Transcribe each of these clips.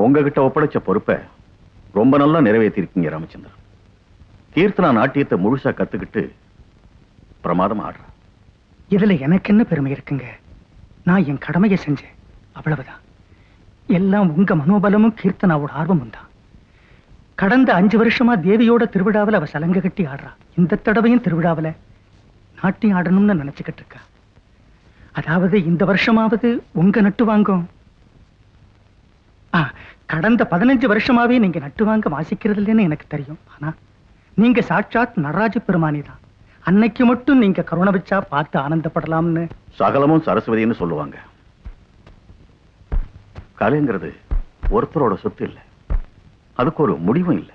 உங்ககிட்ட ஒப்படைச்ச பொறுப்பை ரொம்ப நல்லா நிறைவேற்றிருக்கீங்க ராமச்சந்திரன். கீர்த்தனா நாட்டியத்தை முழுசா கத்துக்கிட்டு பிரமாதம் ஆடுற. இதுல எனக்கு என்ன பெருமை இருக்குங்க? நான் என் கடமையை செஞ்சேன், அவ்வளவுதான். எல்லாம் உங்க மனோபலமும் கீர்த்தனாவோட ஆர்வமும் தான். கடந்த 5 வருஷமா தேவியோட திருவிழாவில் அவ சலங்க கட்டி ஆடுறா. இந்த தடவையும் திருவிழாவில் நாட்டியம் ஆடணும்னு நினைச்சுக்கிட்டு இருக்கா. அதாவது இந்த வருஷமாவது உங்க நட்டு வாங்கும். கடந்த 15 வருஷமாவே நீங்க நட்டு வாங்க வாசிக்கிறது இல்லைன்னு எனக்கு தெரியும். ஆனா நீங்க சாட்சாத் நடராஜ பெருமானி தான். அன்னைக்கு மட்டும் நீங்க கருணை வச்சா பார்த்து ஆனந்தப்படலாம்னு. சகலமும் சரஸ்வதினு சொல்லுவாங்க. கலைங்கிறது ஒருத்தரோட சொத்து இல்லை, அதுக்கு ஒரு முடிவும் இல்லை.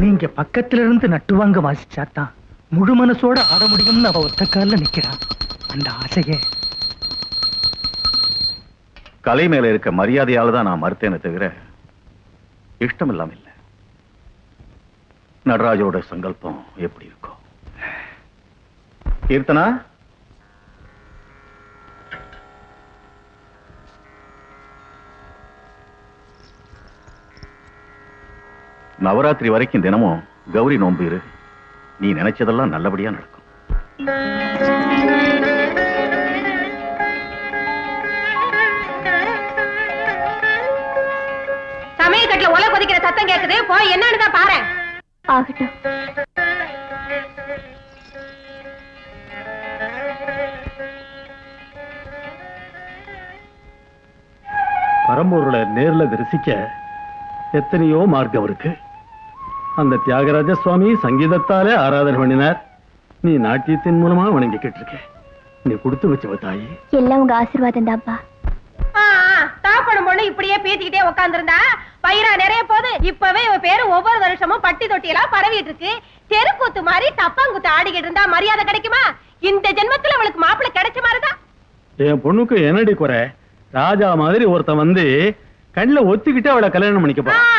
நீங்க பக்கத்துல இருந்து நட்டுவாங்க வாசிச்சாதான் முழு மனசோட ஆட முடியும்னு அவ ஒத்த கால நிக்கிறான். அந்த ஆசையே கலை மேல இருக்க மரியாதையால தான் நான் மறுத்தேனே தவிர இஷ்டம் இல்லாம இல்லை. நடராஜோட சங்கல்பம் எப்படி இருக்கும்? கீர்த்தனா, நவராத்திரி வரைக்கும் தினமும் கௌரி நோன்பு இரு. நீ நினைச்சதெல்லாம் நல்லபடியா நடக்கும். சமையல் கட்டுல ஒலை கொதிக்கிற சத்தம் கேக்குது, போய் என்னன்னு தான் பாரு. ஆகட்டும். பரம்பொருளை நேர்ல தரிசிக்க எத்தனையோ மார்க்கம் இருக்கு. அந்த தியாகராஜ சுவாமி சங்கீதத்தாலே ஆராதனை பண்ணினார். நீ நாட்டியத்தின் மூலமா வணங்கிக்கிட்டு இருக்க. நீ கொடுத்து வச்ச தாயி. எல்லாம் உங்க ஆசீர்வாதம் தான்ப்பா. தாப்படும் பொண்ணு இப்படியே பேசிக்கிட்டே உட்கார்ந்திருந்தா பயிரா நிறைய போது. இப்பவே இவ பேரு ஒவ்வொரு வருஷமும் பட்டி தொட்டியெல்லாம் பரவிட்டு இருக்கு. தெருக்கூத்து மாதிரி தப்பாங்குத்து ஆடிக்கிட்டு இருந்தா மரியாதை கிடைக்குமா? இந்த ஜென்மத்துல அவளுக்கு மாப்பிள்ளை கிடைச்ச மாதிரிதான். என் பொண்ணுக்கு என்னடி குறை? ராஜா மாதிரி ஒருத்தன் வந்து கண்ணில் ஒத்திக்கிட்டு அவளை கல்யாணம் பண்ணிக்க போறான்.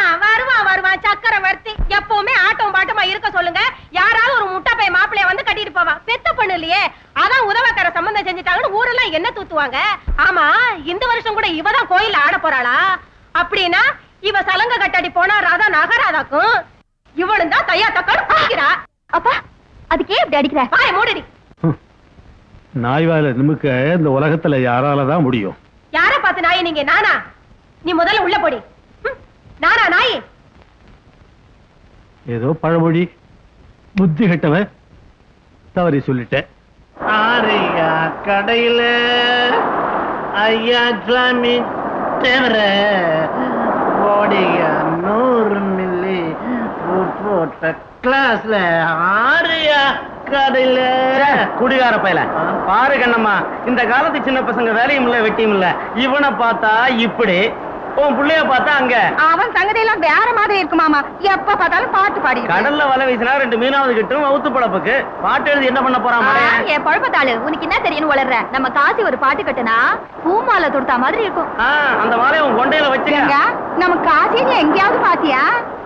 வருவான் சக்கரவர்த்தி. எப்பவுமே ஆட்டம் பாட்டமா இருக்க சொல்லுங்க. யாராவது ஒரு முட்டை பைய மாப்பிளைய வந்து கட்டிட்டு போவான். பெத்த பொண்ணு இல்லையே, அதான் உதவக்கார சம்பந்தம் செஞ்சுட்டாங்கன்னு ஊரெல்லாம் என்ன தூத்துவாங்க. ஆமா, இந்த வருஷம் கூட இவதான் கோயில்ல ஆட போறாளா? அப்படின்னா இவ சலங்க கட்டாடி போனா ராதா நகராதாக்கும். இவளும் தான் தையா தக்காடு பாக்கிறா. அப்பா, அதுக்கே இப்படி அடிக்கிற? வாய மூடுடி. நாய்வாயில நிமிக்க இந்த உலகத்துல யாராலதான் முடியும்? யார பார்த்து நாய் நீங்க? நானா? நீ முதல்ல உள்ள போடி. நானா நாய்? ஏதோ பழமொழி, புத்தி கட்டவன் தவறி சொல்லிட்டேன். ஆரியா கடையில ஐயா சுவாமி தவிர ஓடியா 100 மில்லி போட்ட கிளாஸ்ல ஆரியா கடையில. குடிகார பையல பாரு கண்ணம்மா, இந்த காலத்து சின்ன பசங்க வேலையும் இல்ல வெட்டியும் இல்ல. இவனை பார்த்தா இப்படி, உன் புள்ளைய பார்த்தா அங்க. அவன் சங்கதியெல்லாம் வேற மாதிரி இருக்குமாமா. எப்ப பார்த்தாலும் பாட்டு பாடி. கடல்ல வலை வீசினா 2 மீனாவது கிட்டும் அவுத்து பழப்புக்கு. பாட்டு எழுதி என்ன பண்ண போறான்? என் பழப்பத்தாளு, உனக்கு என்ன தெரியும் வளர்ற? நம்ம காசி ஒரு பாட்டு கட்டுனா பூமாலை தொடுத்தா மாதிரி இருக்கும். அந்த மாலையை உன் கொண்டையில வச்சுங்க. நம்ம காசின்னு எங்கேயாவது பாத்தியா?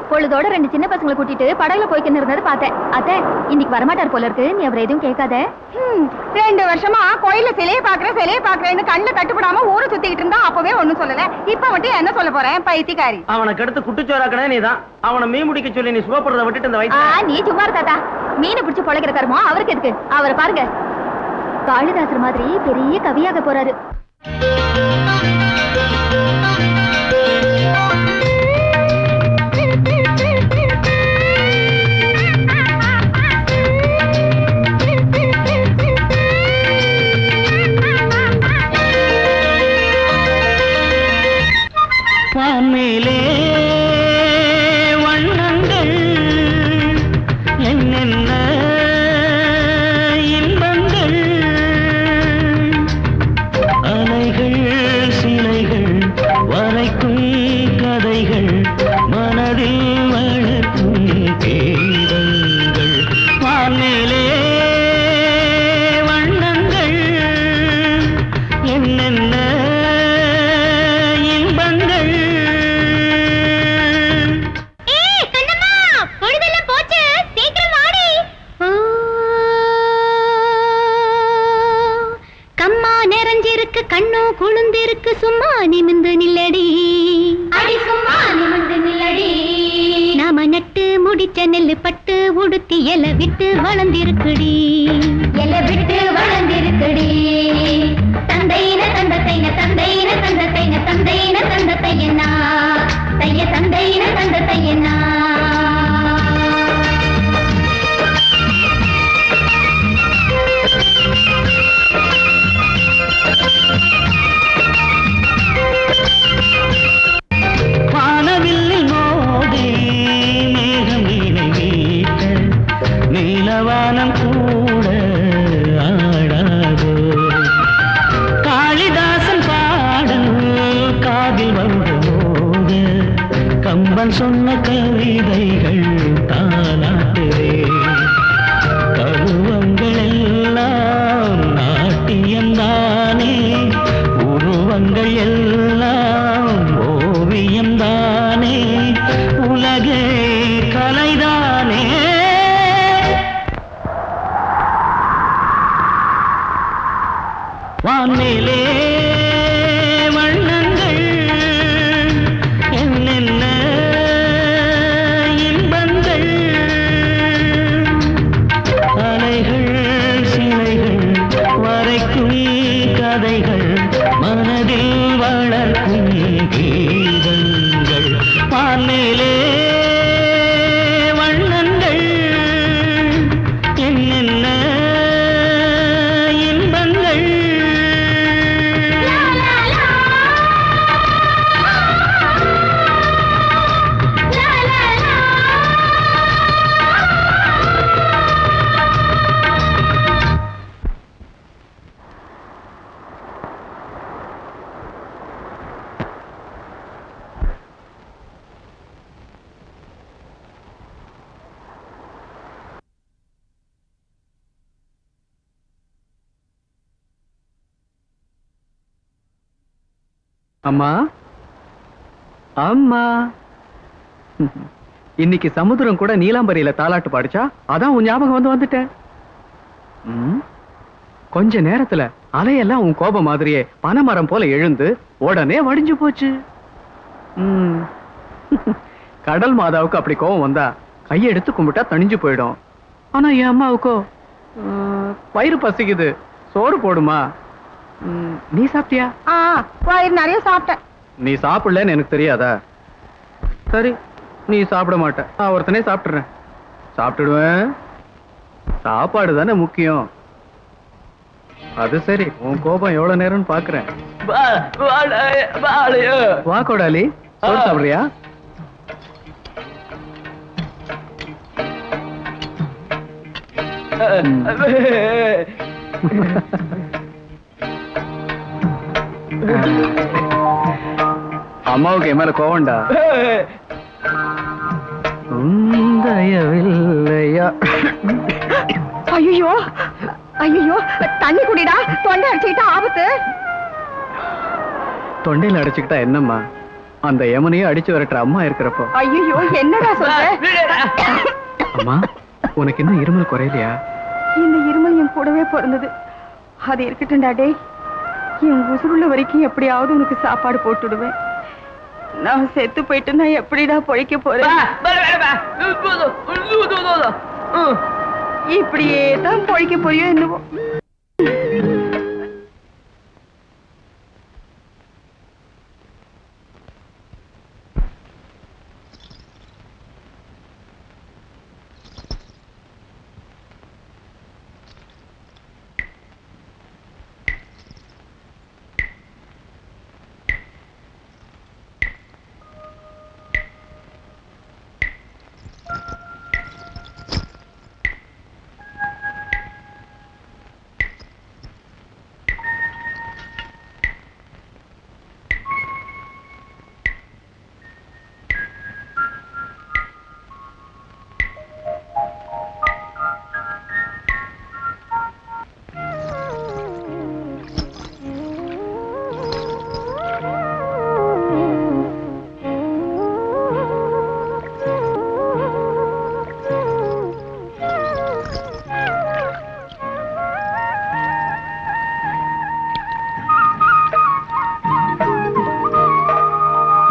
பொழுதோட 2 சின்ன பசங்களை கூட்டிட்டு படகுல போய்க்கின்னு இருந்தது பார்த்தேன். அத்தை, இன்னைக்கு வரமாட்டார் போல இருக்கு. நீ அவர் எதுவும் கேட்காத. 2 வருஷமா கோயில சிலையை பாக்குறேன்னு கண்ணுல கட்டுப்படாம ஊரை சுத்திக்கிட்டு இருந்தா அப்பவே ஒண்ணும் சொல்லல. இப்ப மட்டும் என்ன சொல்ல போறேன்? பைத்தியக்காரி. அவனை கெடுத்து குட்டுச்சோறாக்கனே நீதான். அவனை மீன் முடிக்க சொல்லி நீ சுகப்படுறத விட்டுட்டு இந்த வயசு. நீ சும்மா தாத்தா. மீனை பிடிச்சு பொழைக்கிற கருமோ அவருக்கு எதுக்கு? அவரை பாருங்க. காளிதாசர் மாதிரி பெரிய கவியாக போறாரு. வான்மேலே வண்ணங்கள் என்னென்ன இன்பங்கள், அலைகள் சிலைகள் வரைக்கும் கதைகள் மனதில் வளர்க்கும் கீதங்கள். வான்மேலே வண்ணங்கள் என்னென்ன இன்பங்கள். கண்ணோ குளுந்திருக்கு, சும்மா நிமிந்து நில்லடி, அடி சும்மா நிமிந்து நில்லடி. நாம நட்டு முடிச்ச நெல்லு பட்டு உடுத்தி எல விட்டு வளர்ந்திருக்குடி, எல விட்டு வளர்ந்திருக்குடி. தந்தையின தந்தத்தைன தந்தையின தந்தத்தைன தந்தையின தந்தத்தையனா தைய தந்தையின தந்தத்தையனா. வானவில்லில் மோதி மேகம் இணை வீட்ட நீலவானம் கூட ஆடாதோ. காளிதாசன் பாடல் காதில் வந்து போத கம்பன் சொன்ன கவிதைகள் தானாட்டுவே. கருவங்கள் எல்லாம் நாட்டியம்தானே, உருவங்கள் எல்லாம் ஓவியம்தானே, உலகே கலைதானே. வான்மேலே வண்ணங்கள் என்னென்ன இன்பங்கள், அலைகள் சிலைகள் வரைக்கும் கதைகள் மனதில் வளர்க்கும் கீதங்கள். வான்மேலே வண்ணங்கள் என்னென்ன இன்பங்கள். அம்மா அம்மா, இன்னைக்கு சமுத்திரம் கூட நீலாம்பரியில தாலாட்டு பாடிச்சா, அதான் உன் ஞாபகம் வந்துட்டேன். கொஞ்ச நேரத்துல அலையெல்லாம் உன் கோபம் மாதிரியே பனைமரம் போல எழுந்து உடனே வடிஞ்சு போச்சு. கடல் மாதாவுக்கு அப்படி கோபம் வந்தா கையெடுத்து கும்பிட்டா தணிஞ்சு போயிடும். ஆனா என் அம்மாவுக்கோ வயிறு பசிக்குது, சோறு போடுமா. நீ சாப்பிட்டியா? வயிறு நிறைய சாப்பிட்டேன். நீ சாப்பிடலன்னு எனக்கு தெரியாதா? சரி, நீ சாப்பிட மாட்ட, நான் ஒருத்தனே சாப்பிட்டுறேன். சாப்பிட்டுடுவேன், சாப்பாடு தானே முக்கியம். அது சரி, உன் கோபம் எவ்வளவு நேரம்னு பாக்குறேன். வா கோடாலி, சோறு சாப்பிடுறியா? அம்மாவுக்கு என் மேல கோவம்டா. தயவில்லையா? ஐயோ ஐயோ, தண்ணி குடிடா, தொண்டை அடிச்சுக்கிட்டா ஆபத்து. தொண்டையில அடிச்சுக்கிட்டா என்னம்மா, அந்த யமனையே அடிச்சு வரட்டுற அம்மா இருக்கிறப்போ. ஐயோ, என்னடா சொல்ற? அம்மா, உனக்கு இன்னும் இருமல் குறையலையா? இந்த இருமல் என் கூடவே பிறந்தது. அது இருக்கட்டும்டா டேய், என் உசுருள்ள வரைக்கும் எப்படியாவது உனக்கு சாப்பாடு போட்டுடுவேன். நான் செத்து போயிட்டு நான் எப்படிடா பொழைக்க போறேன்? இப்படியே தான் பொழைக்க போறியோ என்னவோ.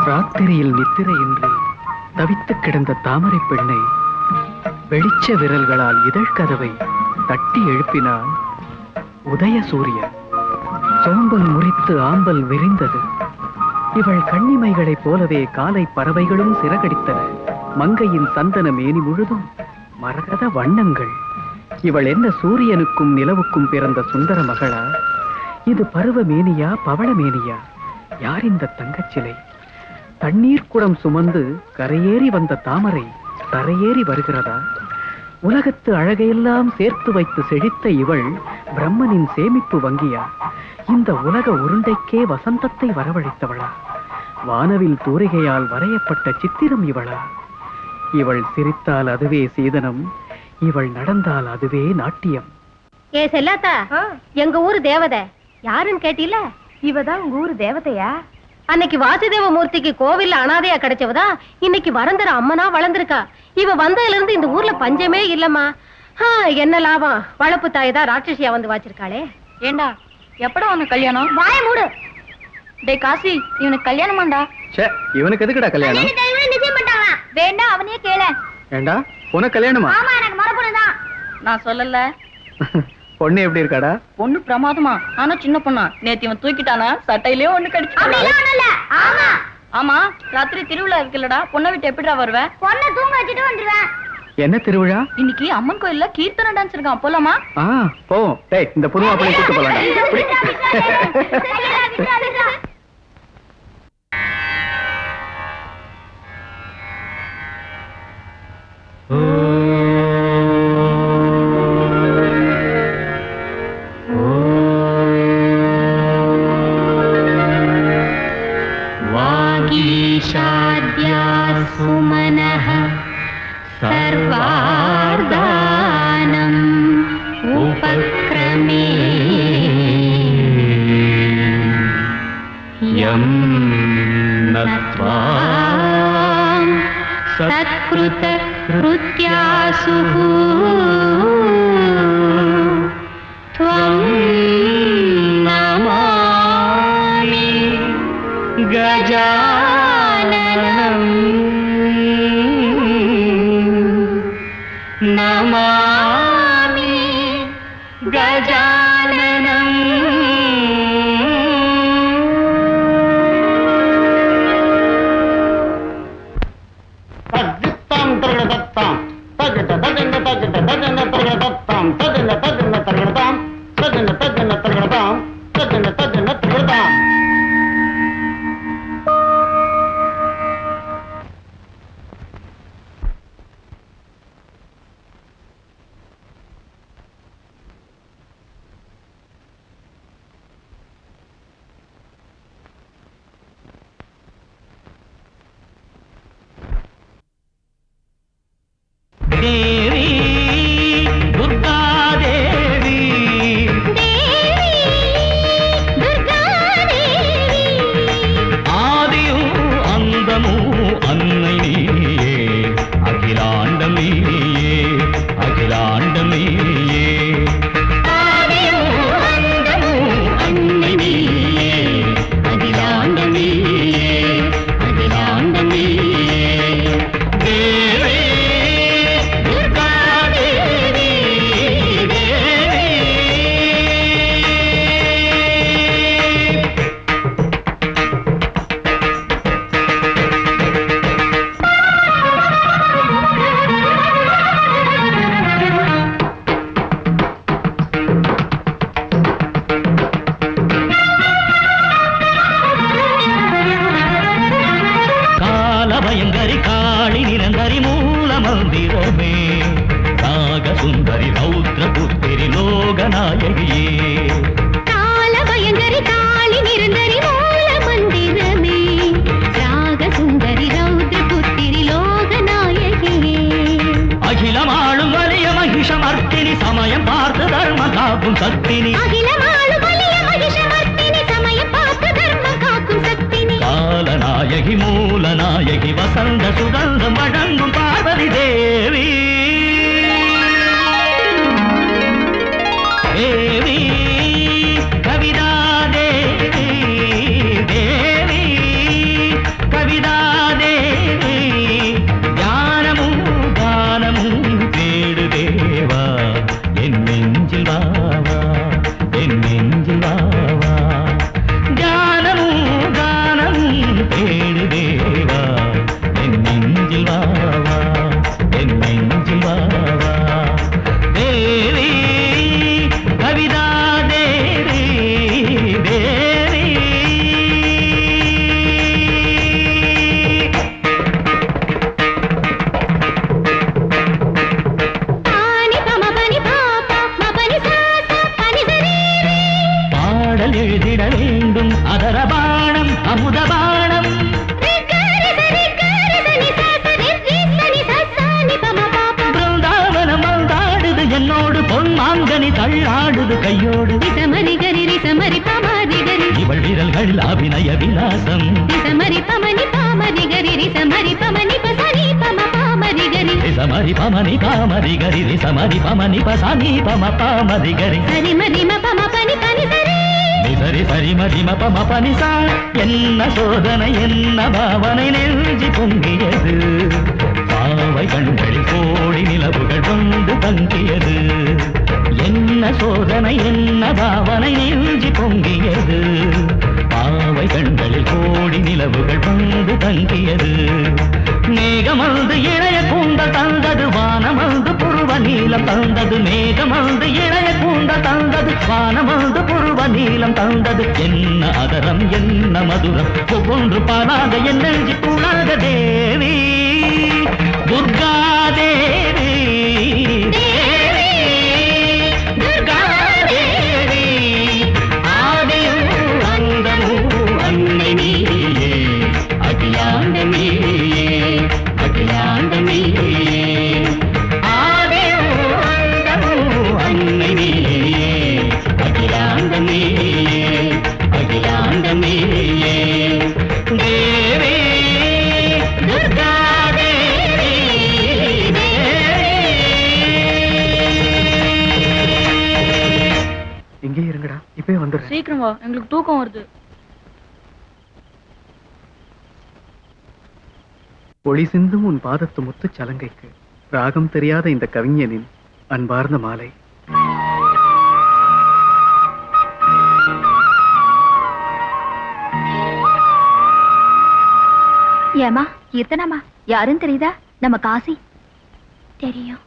ராத்திரியில் நித்திரையின்றி தவித்துக் கிடந்த தாமரை பெண்ணை வெளிச்ச விரல்களால் இதழ் கதவை தட்டி எழுப்பினான் உதய சூரியன். சோம்பல் முறித்து ஆம்பல் விரிந்தது. இவள் கண்ணிமைகளைப் போலவே காலை பறவைகளும் சிறகடித்தன. மங்கையின் சந்தன மேனி முழுதும் மரகத வண்ணங்கள். இவள் என்ன சூரியனுக்கும் நிலவுக்கும் பிறந்த சுந்தர மகளா? இது பருவ மேனியா பவள மேனியா? யார் இந்த தங்கச்சிலை? தண்ணீர் குடம் சுமந்து கரையேறி வந்த தாமரை தரையேறி வருகிறதா? உலகத்து அழகையெல்லாம் சேர்த்து வைத்து செழித்த இவள் பிரம்மனின் சேமிப்பு வங்கியா? இந்த உலக உருண்டைக்கே வசந்தத்தை வரவழைத்தவளா? வானவில் தூரிகையால் வரையப்பட்ட சித்திரம் இவளா? இவள் சிரித்தால் அதுவே சீதனம், இவள் நடந்தால் அதுவே நாட்டியம். ஏ செல்லாத்தா, எங்க ஊரு தேவதை யாருன்னு கேட்டீல? இவதான் உங்க ஊரு தேவதையா? அன்னைக்கு வாசுதேவ மூர்த்திக்கு கோவில்ல அனாதையா கிடைச்சவதா இன்னைக்கு வரந்தர அம்மனா வளர்ந்திருக்கா. இவ வந்ததுல இருந்து இந்த ஊர்ல பஞ்சமே இல்லம்மா. என்ன லாபம்? வளப்பு தாய் தான் ராட்சசியா வந்து வாச்சிருக்காளே. ஏண்டா எப்படா உனக்கு கல்யாணம்? வாய மூடு. டே காசி, இவனுக்கு கல்யாணமாண்டா? இவனுக்கு எதுக்குடா கல்யாணம்? நிச்சயம் பண்ணாங்க. வேண்டா, அவனையே கேள. ஏண்டா உனக்கு கல்யாணமா? ஆமா, எனக்கு மரபுதான். நான் சொல்லல. பொண்ணு எப்படி இருக்காடா? பொண்ணு பிரமாதமா, ஆனா சின்ன பொண்ணா. நேத்து இவன் தூக்கிட்டானா, சட்டையிலே ஒண்ணு கடிச்சு. ஆமா, ராத்திரி திருவிழா இருக்குல்லடா, பொண்ணை விட்டு எப்படிடா வருவ? பொண்ணை தூங்க வச்சுட்டு வந்துருவேன். என்ன திருவிழா? இன்னைக்கு அம்மன் கோயில்ல கீர்த்தனை டான்ஸ் இருக்கான், போலாமா? போவோம். டேய், இந்த புது மாப்பிள்ளையை கூட்டு போலாம். सुमनः सर्वार्धानम् उपक्रमे यं नत्वा सत्कृतकृत्यासुः त्वं नमामि गजाननम् नमामि गजाननम्. देवी दुर्गा देवी மந்திரமே நாக சுந்தரி ரௌத்ர புத்திரி லோகநாயகியே கால பயங்கரி காளி நிரந்தரி மூல மந்திரமே ராக சுந்தரி ரௌத்ர புத்திரி லோகநாயகியே அகிலமாளும் வலிய மகிஷமர்த்தினி சமயம் பார்த்து தர்ம காக்கும் சக்தினி அகிலமாளும் வலிய மகிஷமர்த்தினி சமயம் பார்த்து தர்ம காக்கும் சக்தினி காலநாயகி மூலநாயகி வசந்த சுகந்தம் வழங்கும் பார்வதி தேவி தேவி கவிதா தேவி தேவி கவிதா தேவி ஞானமும் கானமும் தேடு தேவா என் நெஞ்சில் வாவா என் நெஞ்சில் வாவா ஞானமும் கானமும் தேடு தேவா என் நெஞ்சில் வாவா என் நெஞ்சில் வாவா தேவி கவிதா தேவி தேவி பானி பம பனி பாபா மபனி சாசா பனி சரீரே பாடல் எழுதிட வேண்டும் அதர பாணம் அமுத பாணம் ரிகரி சனி சாசா ரிரி சனி சாசா நி பம பாபா பிருந்தாவனம் வந்தாடுது என்னோடு பொன் மாங்கனி தள்ளாடுது கையோடு ரிசமரி கரி ரிசமரி பமரி கரி இவள் விரல்களில் அபிநய விலாசம் ரிசமரி பமனி பாமரி கரி ரிசமரி பமனி பசனி பம பாமரி கரி ரிசமரி பமனி பாமரி கரி ரிசமரி பமனி பசனி பம பாமரி கரி சரி மரி ம பம பனி பனி சரி சரி சரி மரிம பம பனிசா என்ன சோதனை என்ன பாவனை நெஞ்சி பொங்கியது பாவை கண்களில் கோடி நிலவுகள் வந்து தங்கியது என்ன சோதனை என்ன பாவனை நெஞ்சி பொங்கியது பாவை கண்களில் கோடி நிலவுகள் வந்து தங்கியது மேகமல்து இளைய கூந்தல் தந்தது வானமல்து புருவ நீளம் தந்தது மேகமல்து இளைய கூந்தல் தந்தது வானமல்து புருவ நீளம் தந்தது என்ன அதரம் என்ன மதுரம் ஒவ்வொன்று பாராத என் நெஞ்சு கூடாத தேவி துர்கா தேவி தேவி துர்கா தேவி ஆதியும் அந்தமும் அன்னை நீயே அகிலாண்ட நீயே அகிலாண்ட நீயே ஆதியும் அந்தமும் அன்னை நீயே அகிலாண்ட நீயே அகிலாண்ட நீயே தேவி துர்கா தேவி இங்கே இருங்கடா இப்பவே வந்துடுறேன். சீக்கிரம் வா எங்களுக்கு தூக்கம் வருது ஒளி சிந்தும் உன் பாதத்து முத்து சலங்கைக்கு ராகம் தெரியாத இந்த கவிஞனின் அன்பார்ந்த மாலை. ஏமா கீர்த்தனாமா யாருன்னு தெரியுதா? நம்ம காசி. தெரியும்.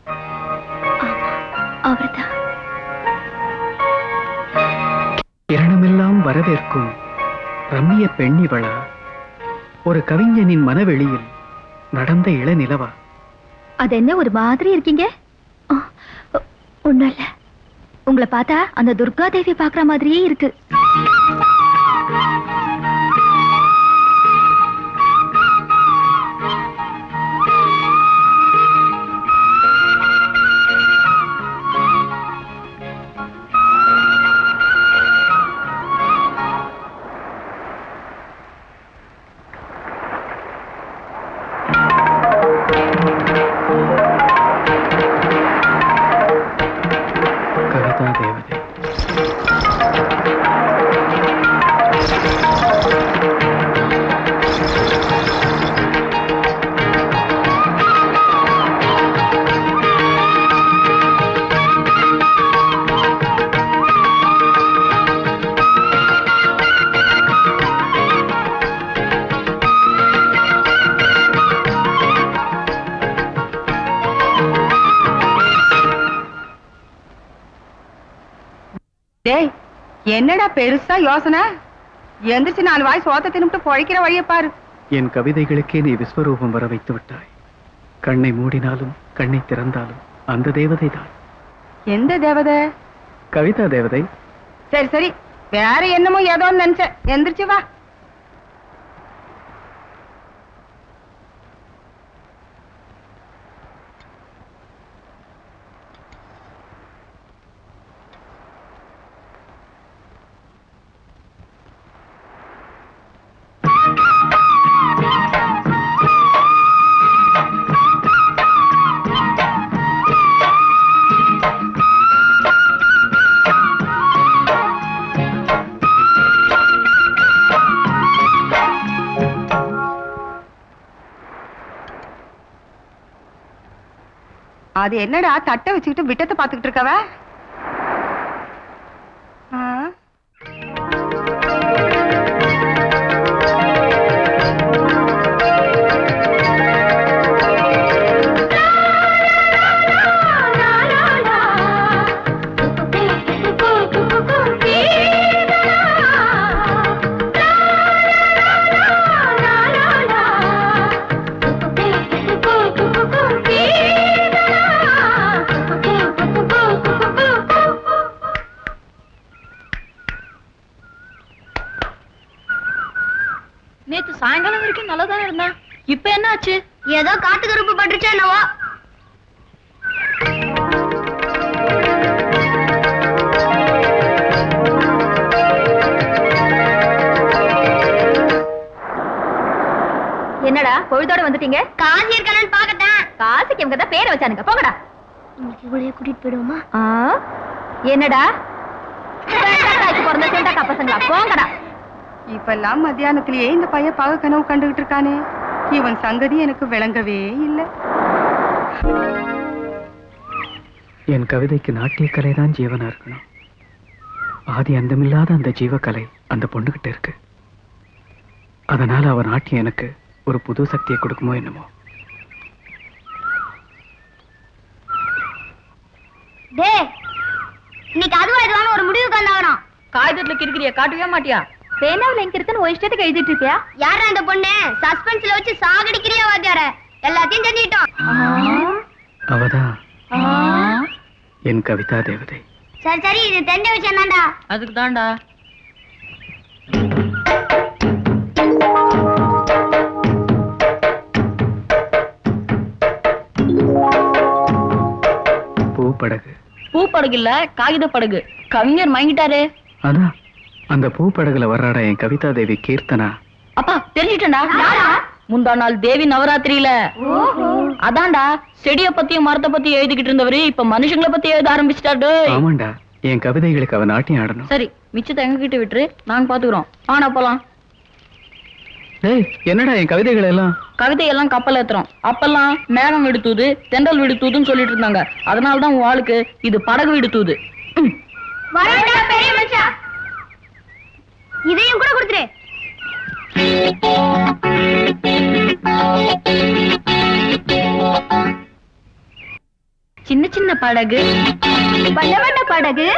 ஆமா அவர்தான். கிரணமெல்லாம் வரவேற்கும் ரம்மிய பெண்ணிவளா, ஒரு கவிஞனின் மனவெளியில் நடந்த இளநிலவா? அது என்ன ஒரு மாதிரி இருக்கீங்க? ஒண்ணும் இல்ல, உங்களை பார்த்தா அந்த துர்கா தேவி பாக்குற மாதிரியே இருக்கு. கவிதா தேவதை. டேய் என்னடா பெருசா யோசனை? எந்திரிச்சு 4 வாய் சோத்த தின்னுட்டு பொழைக்கிற வழியை பாரு. என் கவிதைகளுக்கே நீ விஸ்வரூபம் வர வைத்து விட்டாய். கண்ணை மூடினாலும் கண்ணை திறந்தாலும் அந்த தேவதை தான். எந்த தேவதை? கவிதா தேவதை. சரி சரி, வேற என்னமோ ஏதோன்னு நினைச்சேன். எந்திரிச்சு வா. அது என்னடா தட்டை வச்சுக்கிட்டு விட்டத்தை பாத்துக்கிட்டு இருக்கவ? நேத்து சாயங்காலம் வரைக்கும் நல்லதானே இருந்தா, இப்ப என்ன ஆச்சு? ஏதோ காட்டு கருப்பு பட்டுச்சா என்னவோ. என்னடா பொழுதோட வந்துட்டீங்க? காசி இருக்கானு பாக்கட்டேன். காசிக்கு இவங்க தான் பேரை வச்சானுங்க. போங்கடா. இன்னைக்கு இவளையே கூட்டிட்டு போயிடுவோமா? என்னடா பிறந்த செண்டாக்கா பசங்களா? போங்கடா. இப்பெல்லாம் மத்தியானத்திலேயே இந்த பையன் பாக கனவு கண்டுகிட்டு இருக்கானே. இவன் சங்கதி எனக்கு விளங்கவே இல்லை. என் கவிதைக்கு நாட்டிய கலை தான் ஜீவனா இருக்கணும். ஆதி அந்தமில்லாத அந்த ஜீவக்கலை அந்த பொண்ணுகிட்ட இருக்கு. அதனால அவ நாட்டியம் எனக்கு ஒரு புது சக்தியை கொடுக்குமோ என்னமோ. டே, இன்னைக்கு அதுவா இதுவான ஒரு முடிவுக்கு வந்தாகணும். காகிதத்துல கிறுக்கிறிய காட்டவே மாட்டியா? பேனாவில் எங்க இருக்குன்னு ஒரு இஷ்டத்துக்கு எழுதிட்டு இருக்கியா? யாரா அந்த பொண்ணு? சஸ்பென்ஸ்ல வச்சு சாகடிக்கிறியா வாத்தியார? எல்லாத்தையும் தெரிஞ்சுக்கிட்டோம். அவதான் என் கவிதா தேவதை. சரி சரி, இது தெரிஞ்ச விஷயம் தான்டா. அதுக்கு தான்டா. பூப்படகு. பூப்படகு இல்ல, காகித படகு. கவிஞர் மயங்கிட்டாரு. அதான் அந்த பூப்படகுல வர்றாடா என் கவிதா தேவி கீர்த்தனா. அப்பா தெரிஞ்சிட்டா? முந்தா நாள் தேவி நவராத்திரியில. அதான்டா, செடிய பத்தியும் மரத்தை பத்தியும் எழுதிக்கிட்டு இருந்தவரு இப்ப மனுஷங்களை பத்தி எழுத ஆரம்பிச்சிட்டாரு. ஆமாண்டா, என் கவிதைகளுக்கு அவ நாட்டியம் ஆடணும். சரி, மிச்சத்தை எங்க கிட்ட விட்டுரு, நாங்க பாத்துக்கிறோம். ஆனா போலாம். ஏய், என்னடா என் கவிதைகள் எல்லாம்? கவிதையெல்லாம் கப்பல் ஏத்துறோம். அப்பெல்லாம் மேகம் விடுத்தூது, தென்றல் விடுத்தூதுன்னு சொல்லிட்டு இருந்தாங்க. அதனாலதான் உன் ஆளுக்கு இது படகு விடுத்தூது. வரேன்டா பெரிய மச்சான். இதையும் கூட கொடுத்துரு. சின்ன சின்ன படகு, வண்ண வண்ண படகு,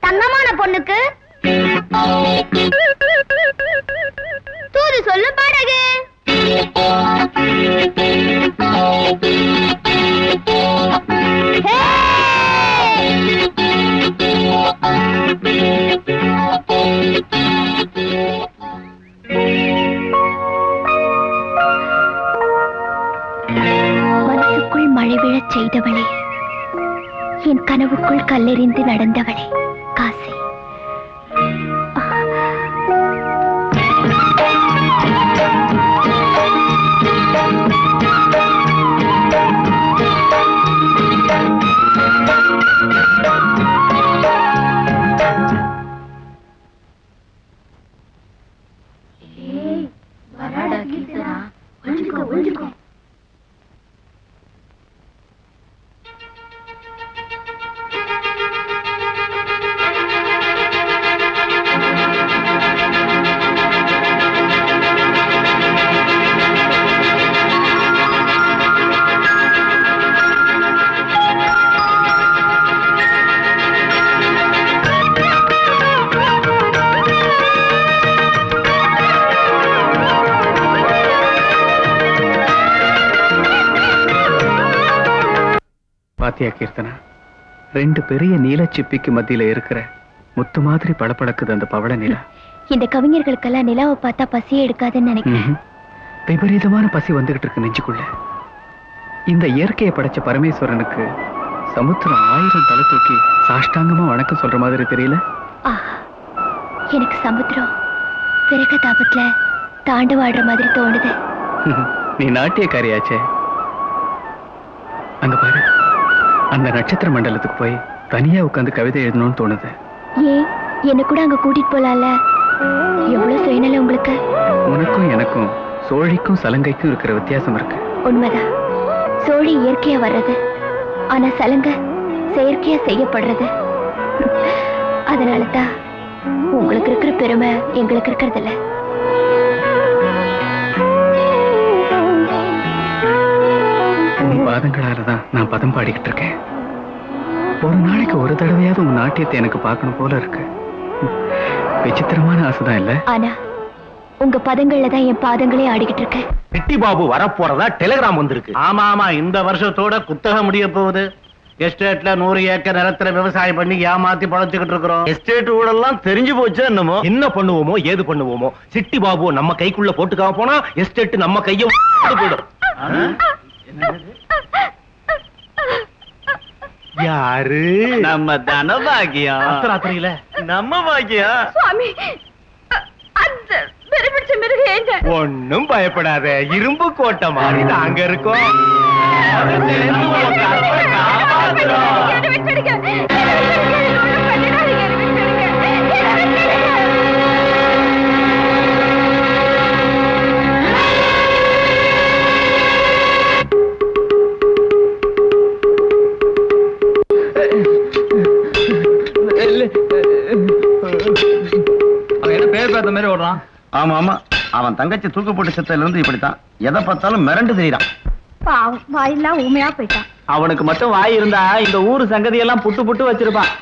தங்கமான பொண்ணுக்கு தூது சொல்லு படகு. மனசுக்குள் மழை விழச் செய்தவளே, என் கனவுக்குள் கல்லெறிந்து நடந்தவளே காசி. பாத்தியா கீர்த்தனா, 2 பெரிய நீலச்சிப்பிக்கு மத்தியில இருக்கிற முத்து மாதிரி பளபளக்குது அந்த பவள நிலா. இந்த கவிஞர்களுக்கெல்லாம் நிலாவை பார்த்தா பசியே எடுக்காதுன்னு நினைக்கிறேன். விபரீதமான பசி வந்துகிட்டு இருக்கு நெஞ்சுக்குள்ள. இந்த இயற்கையை படைச்ச பரமேஸ்வரனுக்கு சமுத்திரம் 1000 தலை தூக்கி சாஷ்டாங்கமா வணக்கம் சொல்ற மாதிரி தெரியல. எனக்கு சமுத்திரம் பிறகு தாபத்துல தாண்டவாடுற மாதிரி தோணுது. நீ நாட்டியக்காரியாச்சே. அங்க பாரு, அந்த நட்சத்திர மண்டலத்துக்கு போய் தனியா உட்கார்ந்து கவிதை எழுதணும்னு தோணுது. ஏன் என்ன கூட அங்க கூட்டிட்டு போலாம்ல? எவ்வளவு சுயநலம் உங்களுக்கு. உனக்கும் எனக்கும் சோழிக்கும் சலங்கைக்கும் இருக்கிற வித்தியாசம் இருக்கு. உண்மைதான். சோழி இயற்கையா வர்றது, ஆனா சலங்கை செயற்கையா செய்யப்படுறது. அதனாலதான் உங்களுக்கு இருக்கிற பெருமை எங்களுக்கு இருக்கிறது இல்ல. உன் பாதங்களாலதான் நான் பதம் பாடிக்கிட்டு இருக்கேன். ஒரு நாளைக்கு ஒரு தடவையாவது உன் நாட்டியத்தை எனக்கு பார்க்கணும் போல இருக்கு. விசித்திரமான ஆசைதான் இல்ல? ஆனா உங்க பதங்கள்ல தான் என் பாதங்களே ஆடிக்கிட்டு இருக்கு. சிட்டி பாபு வரப்போறதா டெலிகிராம் வந்திருக்கு. ஆமா ஆமா, இந்த வருஷத்தோட குத்தகை முடிய போகுது. எஸ்டேட்ல 100 ஏக்கர் நிலத்துல விவசாயம் பண்ணி ஏமாத்தி பழச்சுக்கிட்டு இருக்கிறோம். எஸ்டேட் ஊழல்லாம் தெரிஞ்சு போச்சு. என்னமோ என்ன பண்ணுவோமோ ஏது பண்ணுவோமோ, சிட்டி பாபு நம்ம கைக்குள்ள போட்டுக்காம போனா எஸ்டேட் நம்ம கைய போயிடும். யாரு? நம்ம தனபாகியம். அர்த்தராத்திரியில நம்ம பாகியம். சுவாமி, அந்த பெருமிச்ச மிருகேங்க. ஒண்ணும் பயப்படாத, இரும்பு கோட்டை மாதிரி நாங்க இருக்கோம். ஆமா ஆமா, அவன் தங்கச்சி தூக்கு போட்டு செத்ததுல இருந்து இப்படித்தான். எதை பார்த்தாலும் மிரண்டு தெரியுறான். பாவம், வாயெல்லாம் ஊமையா போயிட்டான். அவனுக்கு மட்டும் வாய் இருந்தா இந்த ஊரு சங்கதியெல்லாம் புட்டு புட்டு வச்சிருப்பான்.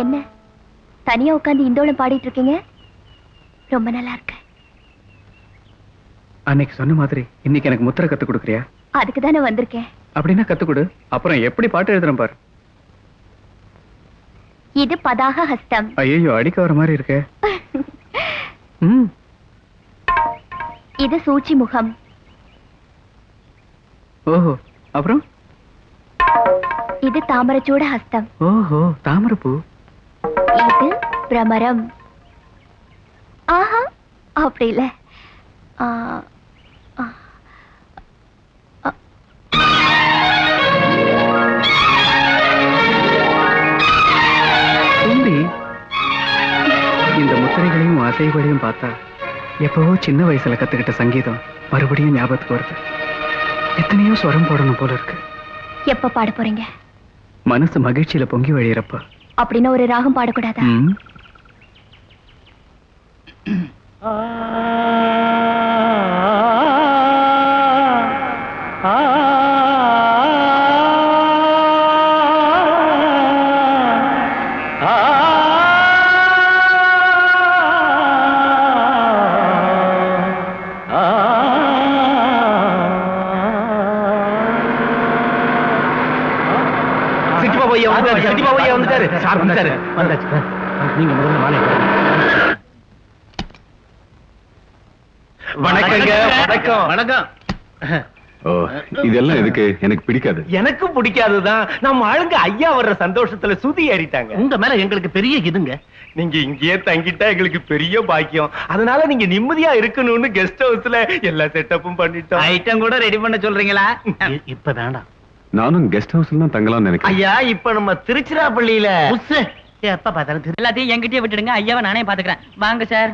என்ன தனியா உட்கார்ந்து இந்தோளம் பாடிட்டு இருக்கீங்க? ரொம்ப நல்லா இருக்கு. அன்னைக்கு சொன்ன மாதிரி இன்னைக்கு எனக்கு முத்திரை கத்து கொடுக்குறியா? அதுக்கு தானே வந்திருக்கேன். அப்படின்னா கத்து கொடு. அப்புறம் எப்படி பாட்டு எழுதுறேன் பாரு. இது பதாக ஹஸ்தம். ஐயோ, அடிக்க வர மாதிரி இருக்கே. இது சூச்சி முகம். ஓஹோ, அப்புறம் இது தாமரச்சூட ஹஸ்தம். ஓஹோ, தாமரப்பூ. இது பிரமரம். ஆஹா, அப்படி இல்ல. இந்த முத்திரைகளையும் அசைகளையும் பார்த்தா எப்பவோ சின்ன வயசுல கத்துக்கிட்ட சங்கீதம் மறுபடியும் ஞாபகத்துக்கு வருது. எத்தனையோ ஸ்வரம் போடணும் போல இருக்கு. எப்ப பாட போறீங்க? மனசு மகிழ்ச்சியில பொங்கி வழியிறப்ப. அப்படின்னா ஒரு ராகம் பாடக்கூடாதா? வணக்கங்க. வணக்கம் வணக்கம். இதெல்லாம் எதுக்கு? எனக்கு பிடிக்காது. எனக்கு பிடிக்காதுதான். நம்ம ஆளுங்க ஐயா வர்ற சந்தோஷத்துல சுதி ஏறிட்டாங்க. உங்க மேல எங்களுக்கு பெரிய இதுங்க. நீங்க இங்கேயே தங்கிட்டா எங்களுக்கு பெரிய பாக்கியம். அதனால நீங்க நிம்மதியா இருக்கணும்னு கெஸ்ட் ஹவுஸ்ல எல்லா செட்டப்பும் பண்ணிட்டோம். ஐட்டம் கூட ரெடி பண்ண சொல்றீங்களா? இப்ப வேண்டாம். நானும் கெஸ்ட் ஹவுஸ்ல தான் தங்கலாம்னு நினைக்கிறேன். ஐயா, இப்ப நம்ம திருச்சிராப்பள்ளியில எப்ப பார்த்தாலும் எல்லாத்தையும் என்கிட்டயே விட்டுடுங்க. ஐயாவை நானே பாத்துக்கிறேன். வாங்க சார்.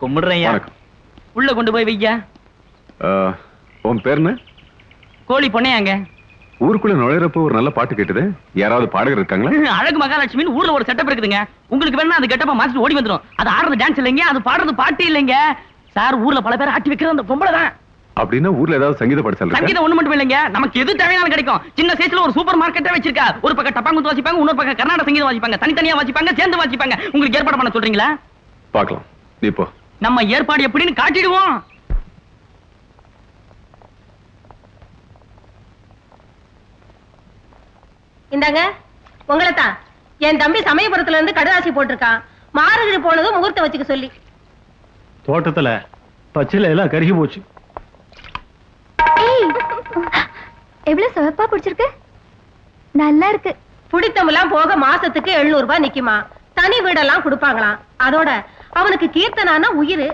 கும்பிடுறேன். உள்ள கொண்டு போய் வையா. உன் பேர் என்ன? கோழி பொண்ணையாங்க. ஊருக்குள்ள நுழையிறப்போ ஒரு நல்ல பாட்டு கேட்டது. யாராவது பாடகர் இருக்காங்களா? அழகு மகாலட்சுமின்னு ஊர்ல ஒரு செட்டப் இருக்குதுங்க. உங்களுக்கு வேணா அது கெட்டப்பா மாத்திட்டு ஓடி வந்துரும். அது ஆடுறது டான்ஸ் இல்லைங்க, அது பாடுறது பாட்டு இல்லைங்க. சார் ஊர்ல பல பேர் ஆட்டி வைக்கிறது அந்த பொம்பளை தான். அப்படின்னா ஊர்ல ஏதாவது சங்கீத பாடசாலை இருக்கா? சங்கீதம் ஒண்ணு மட்டும் இல்லைங்க, நமக்கு எது தேவையானாலும் கிடைக்கும். சின்ன சைஸ்ல ஒரு சூப்பர் மார்க்கெட்டே வச்சிருக்கா. ஒரு பக்கம் டப்பாங்குத்து வாசிப்பாங்க, இன்னொரு பக்கம் கர்நாடக சங்கீதம் வாசிப்பாங்க, தனித்தனியா வாசிப்பாங்க, சேர்ந்து வாசிப்பாங்க. உங்களுக்கு ஏற்பாடு பண்ண சொல்றீங்களா? பார்க்கலாம். நீ போ. நம்ம ஏற்பாடு எப்படின்னு காட்டிடுவோம். இந்தாங்க உங்களை தான் என் தம்பி சமயபுரத்துல இருந்து கடுதாசி போட்டிருக்கான். மாறுகிழி போனதும் முகூர்த்தம் வச்சுக்க சொல்லி. தோட்டத்துல பச்சில எல்லாம் கருகி போச்சு. எவ்வளவு சிவப்பா பிடிச்சிருக்கு, நல்லா இருக்கு. புடித்தமெல்லாம் போக மாசத்துக்கு 700 ரூபாய் நிக்குமா. தனி வீடெல்லாம் கொடுப்பாங்களாம். அதோட அவனுக்கு கீர்த்தனானா உயிர்.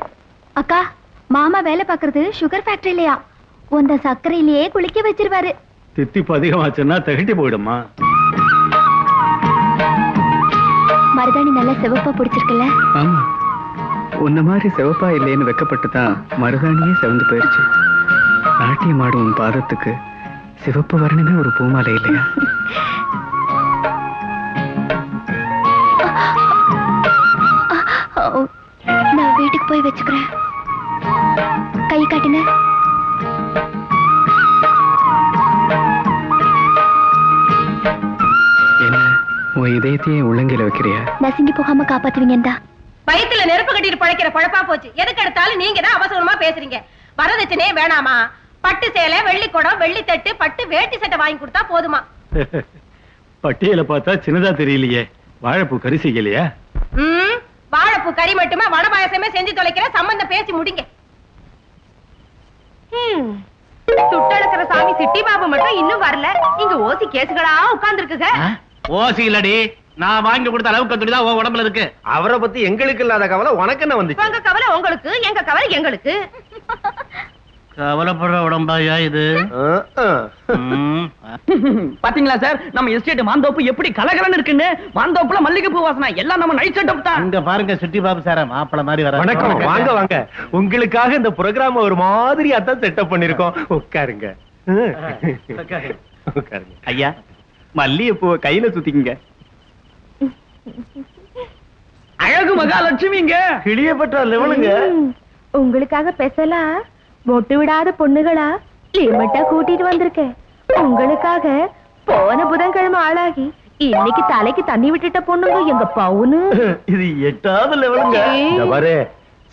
அக்கா, மாமா வேலை பாக்குறது சுகர் ஃபேக்டரியிலயா? உந்த சர்க்கரையிலேயே குளிக்க வச்சிருவாரு. தித்திப்பு அதிகமாச்சுன்னா திகட்டி போயிடுமா. மருதாணி நல்லா சிவப்பா பிடிச்சிருக்குல்ல? ஆமா, உன்ன மாதிரி சிவப்பா இல்லைன்னு வெக்கப்பட்டு தான் மருதாணியே சிவந்து போயிருச்சு. நாட்டியம் ஆடும் உன் பாதத்துக்கு சிவப்பு வரணுமே ஒரு பூமாலை இல்லையா? நான் வீட்டுக்கு போய் வச்சுக்கிறேன். கை காட்டுங்க. என்ன உன் இதயத்தையே உள்ளங்கையில வைக்கிறியா? நசுங்கி போகாம காப்பாத்துவீங்க. வயித்துல நெருப்பு கட்டிட்டு பழைக்கிற பழப்பா போச்சு. எதுக்கு எடுத்தாலும் நீங்க தான் அவசரமா பேசுறீங்க. வரதட்சணையே வேணாமா? பட்டு சேலை, வெள்ளி குடம், வெள்ளி தட்டு, பட்டு வேட்டி சட்டை வாங்கி கொடுத்தா போதுமா? பட்டியல பார்த்தா சின்னதா தெரியலையே. வாழைப்பூ கறி செய்யலையா? வாழைப்பூ கறி மட்டுமே வட பாயசமே செஞ்சு தொலைக்கிற. சம்பந்தம் பேசி முடிங்க. துட்டெடுக்கிற சாமி சிட்டி பாபு மட்டும் இன்னும் வரல. இங்க ஓசி கேசுகளா உட்கார்ந்துருக்குங்க. ஓசி இல்லடி, நான் வாங்கி கொடுத்த அளவுக்கு துணிதான் உன் உடம்புல இருக்கு. அவரை பத்தி எங்களுக்கு இல்லாத கவலை உனக்கு என்ன வந்துச்சு? உங்க கவலை உங்களுக்கு, எங்க கவலை எங்களுக்கு. கவலைப்படுற உடம்பாயா இது? பாத்தீங்களா சார், நம்ம எஸ்டேட் மாந்தோப்பு எப்படி கலகலன்னு இருக்குன்னு. மாந்தோப்புல மல்லிகை பூ வாசனை எல்லாம் நம்ம நைட் செட்டப் தான். இங்க பாருங்க சுட்டி பாபு சார மாப்பிள மாதிரி வர. வணக்கம், வாங்க வாங்க. உங்களுக்காக இந்த புரோகிராம் ஒரு மாதிரியா தான் செட்டப் பண்ணிருக்கோம். உட்காருங்க உட்காருங்க. ஐயா, மல்லிகை பூவை கையில சுத்திக்குங்க. அழகு மகாலட்சுமிங்க. கிளியப்பட்ட லெவலுங்க. உங்களுக்காக பெசலா மொட்டு விடாத பொண்ணுகளா லிமிட்டா கூட்டிட்டு வந்திருக்கேன். உங்களுக்காக போன புதன்கிழமை ஆளாகி இன்னைக்கு தலைக்கு தண்ணி விட்டுட்ட பொண்ணுங்க எங்க பவுனு. இது 8வது லெவலுங்க. இங்க பாரு,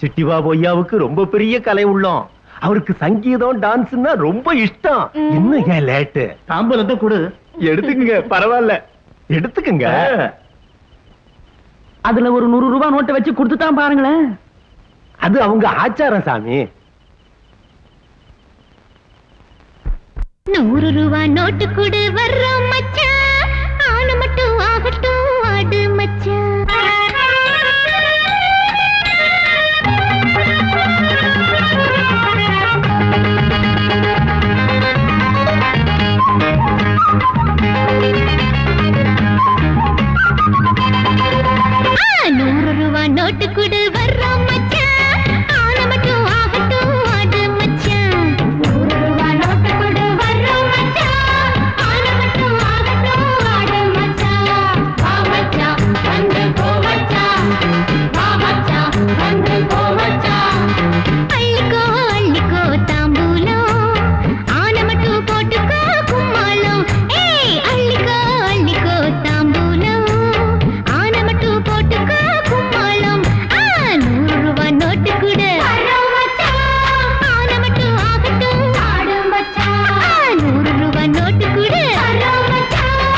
சிட்டி பாபு ஐயாவுக்கு ரொம்ப பெரிய கலை உள்ளோம். அவருக்கு சங்கீதம் டான்ஸ்னா ரொம்ப இஷ்டம். இன்னும் ஏன் லேட்டு? தாம்பூலத்தை கொடு. எடுத்துக்கங்க, பரவாயில்ல எடுத்துக்கங்க. அதுல ஒரு 100 ரூபாய் நோட்டை வச்சு கொடுத்துட்டான் பாருங்களேன். அது அவங்க ஆச்சாரம் சாமி. 100 ரூபாய் நோட்டு கொடு வர்றோம் மச்சான். ஆன மட்டும் ஆகட்டும் ஆடு மச்சான். நோட்டு கொடு வர்றோம் மச்சான். ஆன மட்டும் ஆகட்டும் ஆடு மச்சான். 100 ரூபாய் நோட்டு கொடு வர்றோம் மச்சான். ஆன மட்டும் ஆகட்டும் ஆடு மச்சான். வா மச்சான் வந்து போ மச்சான். வா மச்சான் வந்து போ மச்சான். அள்ளிக்கோ அள்ளிக்கோ தாம்பூலம். ஆன மட்டும் போட்டுக்கோ கும்மாளம். ஏய் அள்ளிக்கோ அள்ளிக்கோ தாம்பூலம். ஆன மட்டும் போட்டுக்கோ கும்மாளம். 100 ரூபாய் நோட்டு கொடு வர்றோம் மச்சான். ஆன மட்டும் ஆகட்டும் ஆடு மச்சான். 100 ரூபாய் நோட்டு கொடு வர்றோம் மச்சான்.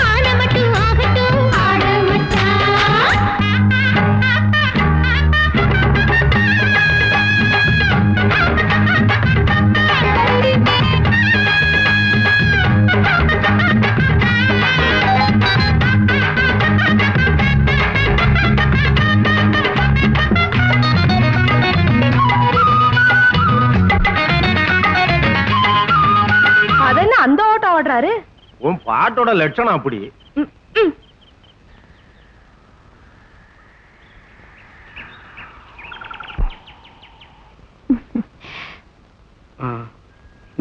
ஆன மட்டும் ஆகட்டும் ஆடு மச்சான். அதென்ன அந்த ஓட்டம் ஓடுறாரு? உன் பாட்டோட லட்சணம் அப்படி.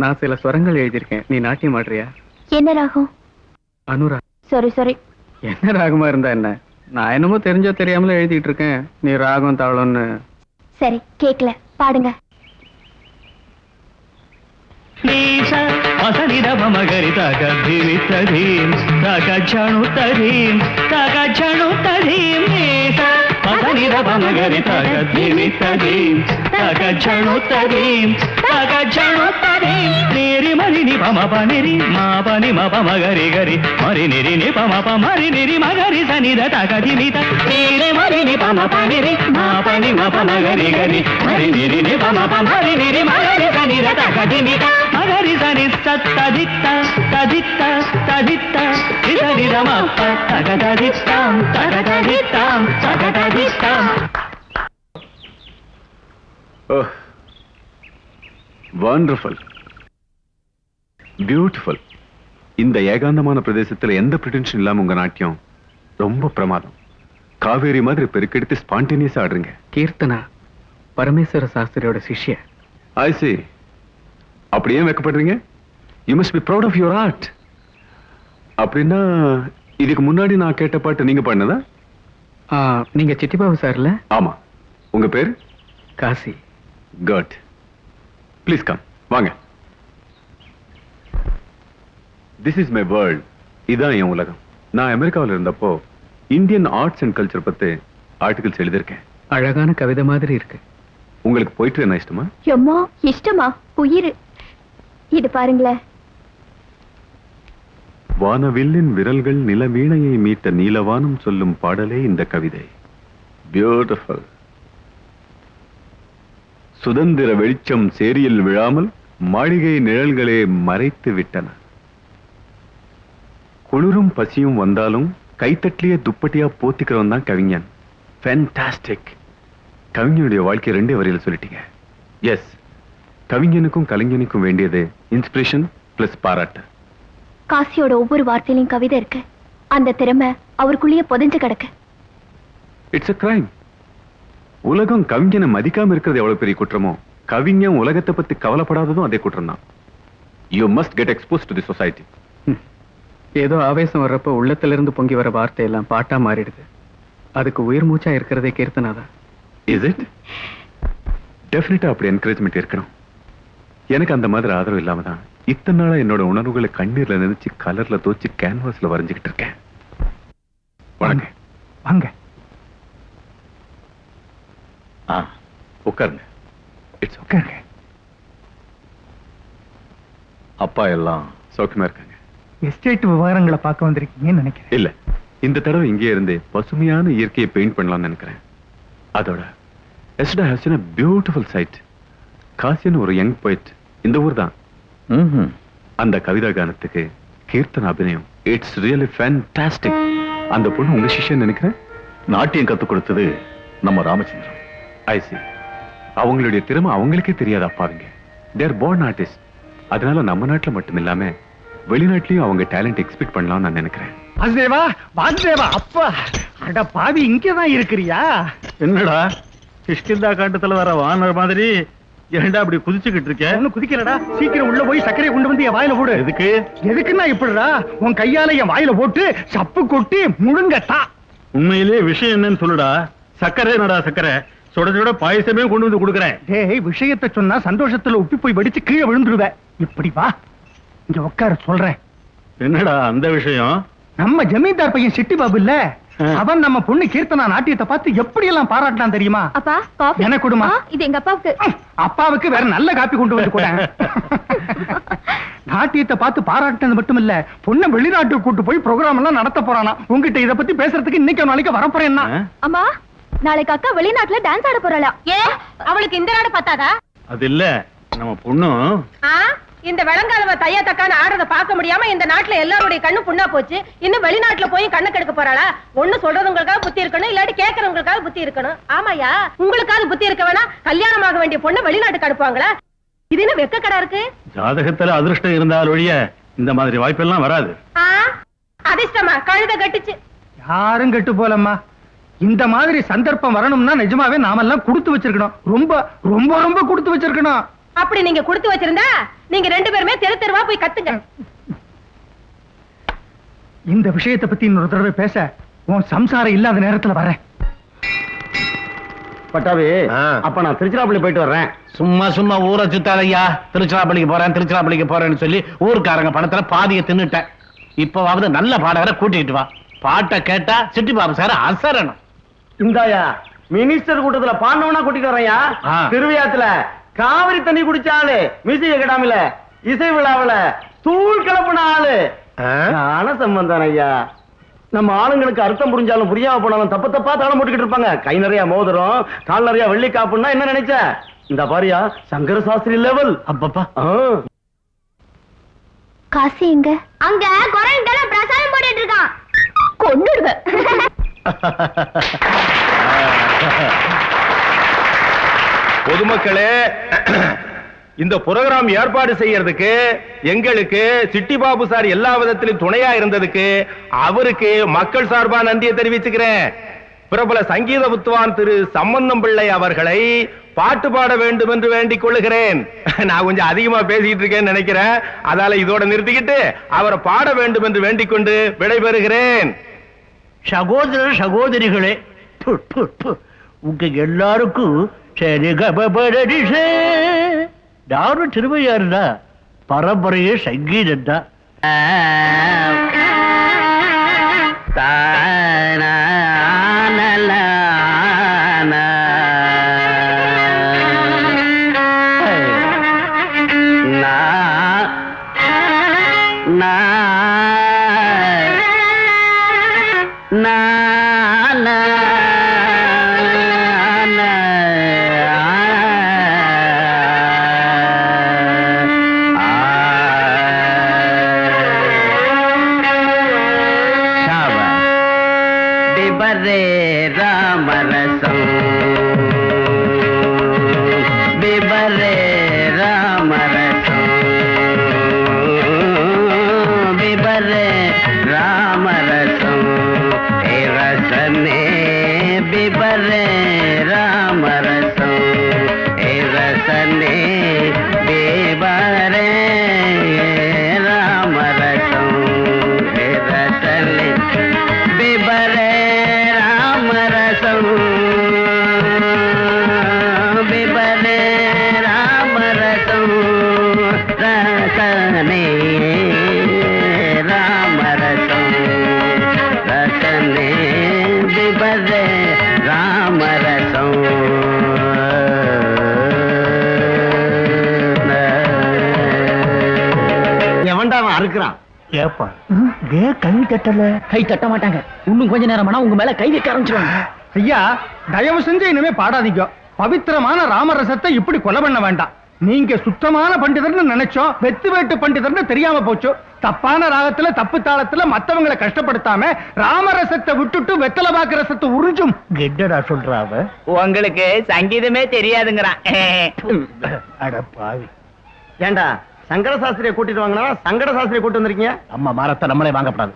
நான் சில ஸ்வரங்கள் எழுதியிருக்கேன், நீ நாட்டியம் ஆடுறியா? என்ன ராகம்? அனுரா. சரி சரி. என்ன ராகமா இருந்தா என்ன, நான் என்னமோ தெரிஞ்சோ தெரியாமல எழுதிட்டு இருக்கேன், நீ ராகம் தாளம்னு. சரி கேக்கல, பாடுங்க. మసనిద మమగరి తగ ధిమి తధీం తగ ఛణు తధీం తగ ఛణు తధీం నీస మసనిద మమగరి తగ ధిమి తధీం తగ ఛణు తధీం తగ ఛణు తధీం నిరి మరి ని పమ పనిరి మా పని మ పమ గరి గరి మరి నిరి ని పమ ప మరి నిరి మగరి సనిద తగ ధిమి త నిరి మరి ని పమ పనిరి మా పని మ పమ గరి గరి మరి నిరి ని పమ ప మరి నిరి మగరి సనిద తగ ధిమి త మగరి సని తదిత్త తదిత్త తదిత్త ఇదరిదమప్ప తగదదిత్తాం తగదదిత్తాం తగదదిత్తాం. Wonderful, beautiful. இந்த ஏகாந்தமான பிரதேசத்துல எந்த பிரிட்டென்ஷன் இல்லாம உங்க நாட்டியம் ரொம்ப பிரமாதம். காவேரி மாதிரி பெருக்கெடுத்து ஸ்பான்டேனியஸா ஆடுறீங்க. கீர்த்தனா பரமேஸ்வர சாஸ்திரியோட சிஷ்ய. I see. அப்படியே வைக்கப்படுறீங்க? You must be proud of your art. அப்படின்னா இதுக்கு முன்னாடி நான் கேட்ட பாட்டு நீங்க பாடினதா? நீங்க சிட்டிபாபு சார்ல? ஆமா. உங்க பேர்? காசி. குட். ப்ளீஸ் கம், வாங்க. This is my world. இதான் என் உலகம். நான் அமெரிக்காவில் இருந்தப்போ இந்தியன் ஆர்ட்ஸ் அண்ட் கல்ச்சர் பத்தி ஆர்டிகல்ஸ் எழுதியிருக்கேன். அழகான கவிதை மாதிரி இருக்கு. உங்களுக்கு போயிட்டு என்ன இஷ்டமா? எம்மா இஷ்டமா? உயிர். இது பாருங்களேன். வானவில்லின் விரல்கள் நிலவீணையை மீட்ட நீலவானம் சொல்லும் பாடலே இந்த கவிதை. பியூட்டிஃபுல். சுதந்திர வெளிச்சம் சேரியில் விழாமல் மாளிகை நிழல்களே மறைத்து விட்டன. குளிரும் பசியும் வந்தாலும் கைத்தட்டிலேயே துப்பட்டியா போத்திக்கிறவன் தான் கவிஞன். ஃபேண்டாஸ்டிக். கவிஞனுடைய வாழ்க்கை 2 வரியில் சொல்லிட்டீங்க. எஸ், கவிஞனுக்கும் கலைஞனுக்கும் வேண்டியது இன்ஸ்பிரேஷன் பிளஸ் பாராட்டு. காசியோட ஒவ்வொரு வார்த்தையிலும் கவிதை இருக்கு. அந்த திறமை அவருக்குள்ளேயே புதைஞ்சு கிடக்கு. It's a crime. உலகம் கவிஞனை மதிக்காம இருக்கிறது எவ்வளவு பெரிய குற்றமோ, கவிஞன் உலகத்தை பத்தி கவலைப்படாததும் அதே குற்றம் தான். You must get expose to the society. ஏதோ ஆவேசம் வர்றப்ப உள்ளத்திலிருந்து பொங்கி வர வார்த்தை எல்லாம் பாட்டா மாறிடுது. அதுக்கு உயிர் மூச்சா இருக்கிறதே கீர்த்தனாதான். Is it? டெஃபினட்டா அப்படி என்கரேஜ்மெண்ட் இருக்கணும். எனக்கு அந்த மாதிரி ஆதரவு இல்லாம தான் இத்தனை நாளா என்னோட உணர்வுகளை கண்ணீர்ல நினைச்சு கலர்ல தோச்சு கேன்வாஸ்ல வரைஞ்சுக்கிட்டு இருக்கேன். வாங்க வாங்க. உட்காருங்க. It's okay. அப்பா எல்லாம் சௌக்கியமா இருக்காங்க. எஸ்டேட் விவகாரங்களை பார்க்க வந்திருக்கீங்கன்னு நினைக்கிறேன். இல்ல, இந்த தடவை இங்கே இருந்து பசுமையான இயற்கையை பெயிண்ட் பண்ணலாம்னு நினைக்கிறேன். அதோட Esther has seen a beautiful sight. காசின்னு ஒரு யங் போயிட் இந்த ஊர் தான். அந்த கவிதா கானத்துக்கு கீர்த்தன அபிநயம் இட்ஸ் ரியலி ஃபேண்டாஸ்டிக். அந்த பொண்ணு உங்க சிஷ்யன் நினைக்கிறேன். நாட்டியம் கத்துக் கொடுத்தது நம்ம ராமச்சந்திரன். ஐ see. அவங்களுடைய திறமை அவங்களுக்கே தெரியாது அப்பாவிங்க. தேர் born artist. அதனால நம்ம நாட்டுல மட்டும் இல்லாம வெளிநாட்டிலயும் அவங்க டேலண்ட் எக்ஸ்பெக்ட் பண்ணலாம்னு நான் நினைக்கிறேன். வாசுதேவா, வாசுதேவா, அப்பா, அட பாவி, இங்கதான் இருக்கிறியா? என்னடா கிஷ்கிந்தா காண்டத்துல வர வானர் மாதிரி ஏன்டா அப்படி குதிச்சுக்கிட்டு இருக்க? ஒண்ணு குதிக்கலடா, சீக்கிரம் உள்ள போய் சர்க்கரை கொண்டு வந்து என் வாயில போடு. எதுக்கு? எதுக்குன்னா இப்படிடா, உன் கையால என் வாயில போட்டு சப்பு கொட்டி முழுங்கட்டா. உண்மையிலே விஷயம் என்னன்னு சொல்லுடா. சக்கரை என்னடா சக்கரை? சுட சுட பாயசமே கொண்டு வந்து கொடுக்குறேன். டேய், விஷயத்தை சொன்னா சந்தோஷத்துல உப்பி போய் வெடிச்சு கீழே விழுந்துருவ. இப்படி வா, இங்க உட்கார சொல்றேன். என்னடா அந்த விஷயம்? நம்ம ஜமீன்தார் பையன் சிட்டி பாபு இல்ல, அவன் நம்ம பொண்ணு கீர்த்தனா நாட்டியத்தை பார்த்து எப்படி எல்லாம் பாராட்டலாம் தெரியுமா? அப்பா காபி. எனக்கு கொடுமா. இது எங்க அப்பாவுக்கு. அப்பாவுக்கு வேற நல்ல காப்பி கொண்டு வந்து கூட. நாட்டியத்தை பார்த்து பாராட்டினது மட்டும் இல்ல, பொண்ணை வெளிநாட்டுக்கு கூட்டு போய் ப்ரோக்ராம் எல்லாம் நடத்த போறானா. உங்ககிட்ட இத பத்தி பேசுறதுக்கு இன்னைக்கு நாளைக்கு வரப்போறேன்னா. அம்மா, நாளைக்கு அக்கா வெளிநாட்டுல டான்ஸ் ஆட போறாளா? ஏன் அவளுக்கு இந்த நாடு பத்தாதா? அது இல்ல, நம்ம பொண்ணும் இந்த வெளங்காலவ தையா தக்கான ஆடுறத பார்க்க முடியாம இந்த நாட்டுல எல்லாருடைய கண்ணு புண்ணா போச்சு. இன்னும் வெளிநாட்டுல போய் கண்ணு கெடுக்க போறாளா? ஒண்ணு சொல்றவங்களுக்காக புத்தி இருக்கணும், இல்லாட்டி கேட்கறவங்களுக்காக புத்தி இருக்கணும். ஆமாயா, உங்களுக்காவது புத்தி இருக்க வேணா? கல்யாணமாக வேண்டிய பொண்ணு வெளிநாட்டுக்கு அனுப்புவாங்களா? இது என்ன வெக்க கடை இருக்கு? ஜாதகத்துல அதிர்ஷ்டம் இருந்தால் ஒழிய இந்த மாதிரி வாய்ப்பெல்லாம் வராது. அதிர்ஷ்டமா கழுத கட்டுச்சு. யாரும் கெட்டு போலம்மா. இந்த மாதிரி சந்தர்ப்பம் வரணும்னா நிஜமாவே நாமெல்லாம் கொடுத்து வச்சிருக்கணும். ரொம்ப ரொம்ப ரொம்ப கொடுத்து வச்சிருக்கணும். அப்படி நீங்க கொடுத்து வச்சிருந்தா நீங்க 2 பேருமே தெரு தெருவா போய் கத்துங்க. இந்த விஷயத்தை பத்தி இன்னொரு தடவை பேச உன் சம்சாரம் இல்லாத நேரத்துல வரேன். பட்டாபி, அப்ப நான் திருச்சிராப்பள்ளி போயிட்டு வர்றேன். சும்மா சும்மா ஊரை சுத்தாதையா. திருச்சிராப்பள்ளிக்கு போறேன்னு சொல்லி ஊருக்காரங்க பணத்துல பாதியை தின்னுட்டேன். இப்பவாவது நல்ல பாடகரை கூட்டிட்டு வா. பாட்டை கேட்டா சிட்டி பாபு சார் அசரணும். இந்தாயா மினிஸ்டர் கூட்டத்துல பாண்டவனா கூட்டிட்டு வரையா. திருவிழாத்துல காவிரி தண்ணி குடிச்சாலு, மியூசிக் அகாடமில இசை விழாவில தூள் கிளப்புன ஆளு ஆன சம்பந்தம் ஐயா. நம்ம ஆளுங்களுக்கு அர்த்தம் புரிஞ்சாலும் புரியாம போனாலும் தப்பு தப்பா தாளம் போட்டுக்கிட்டு இருப்பாங்க. கை நிறைய மோதிரம், கால் நிறைய வெள்ளி காப்புன்னா என்ன நினைச்ச? இந்த பாரியா சங்கர சாஸ்திரி லெவல். அப்பப்பா, காசி எங்க? அங்க குரங்கிட்ட பிரசாதம் போட்டுட்டு இருக்கான். கொன்னுடுவேன். பொதுமக்களே, இந்த புரோகிராம் ஏற்பாடு செய்யறதுக்கு எங்களுக்கு சிட்டி பாபு சார் எல்லா விதத்திலும் துணையா இருந்ததுக்கு அவருக்கு மக்கள் சார்பா நன்றியை தெரிவிச்சுக்கிறேன். பிரபல சங்கீத வித்வான் திரு சம்பந்தம் பிள்ளை அவர்களை பாட்டு பாட வேண்டும் என்று வேண்டிக் கொள்ளுகிறேன். நான் கொஞ்சம் அதிகமா பேசிட்டு இருக்கேன்னு நினைக்கிறேன். அதால இதோட நிறுத்திக்கிட்டு அவரை பாட வேண்டும் என்று வேண்டிக் கொண்டு விடைபெறுகிறேன். சகோதர சகோதரிகளே, உங்க எல்லாருக்கும் யாரும் திருவையாருடா பரம்பரையே சங்கீதம் தான். கை தட்ட மாட்டாங்க. இன்னும் கொஞ்ச நேரமானா உங்க மேல கை வைக்க ஆரம்பிச்சிருவாங்க. ஐயா, தயவு செஞ்சு இனிமே பாடாதீங்க. பவித்திரமான ராமரசத்தை இப்படி கொலை பண்ண வேண்டாம். நீங்க சுத்தமான பண்டிதர்னு நினைச்சோம், வெத்து வேட்டு பண்டிதர்னு தெரியாம போச்சு. தப்பான ராகத்துல தப்பு தாளத்துல மத்தவங்களை கஷ்டப்படுத்தாம ராமரசத்தை விட்டுட்டு வெத்தலை பாக்கு ரசத்தை உறிஞ்சும். என்னடா சொல்றாவ? உங்களுக்கு சங்கீதமே தெரியாதுங்கிறான். அட பாவி. ஏண்டா சங்கர சாஸ்திரியை கூட்டிட்டு வாங்கினா சங்கட சாஸ்திரியை கூட்டு வந்திருக்கீங்க? நம்ம மரத்தை நம்மளே வாங்கப்படாது.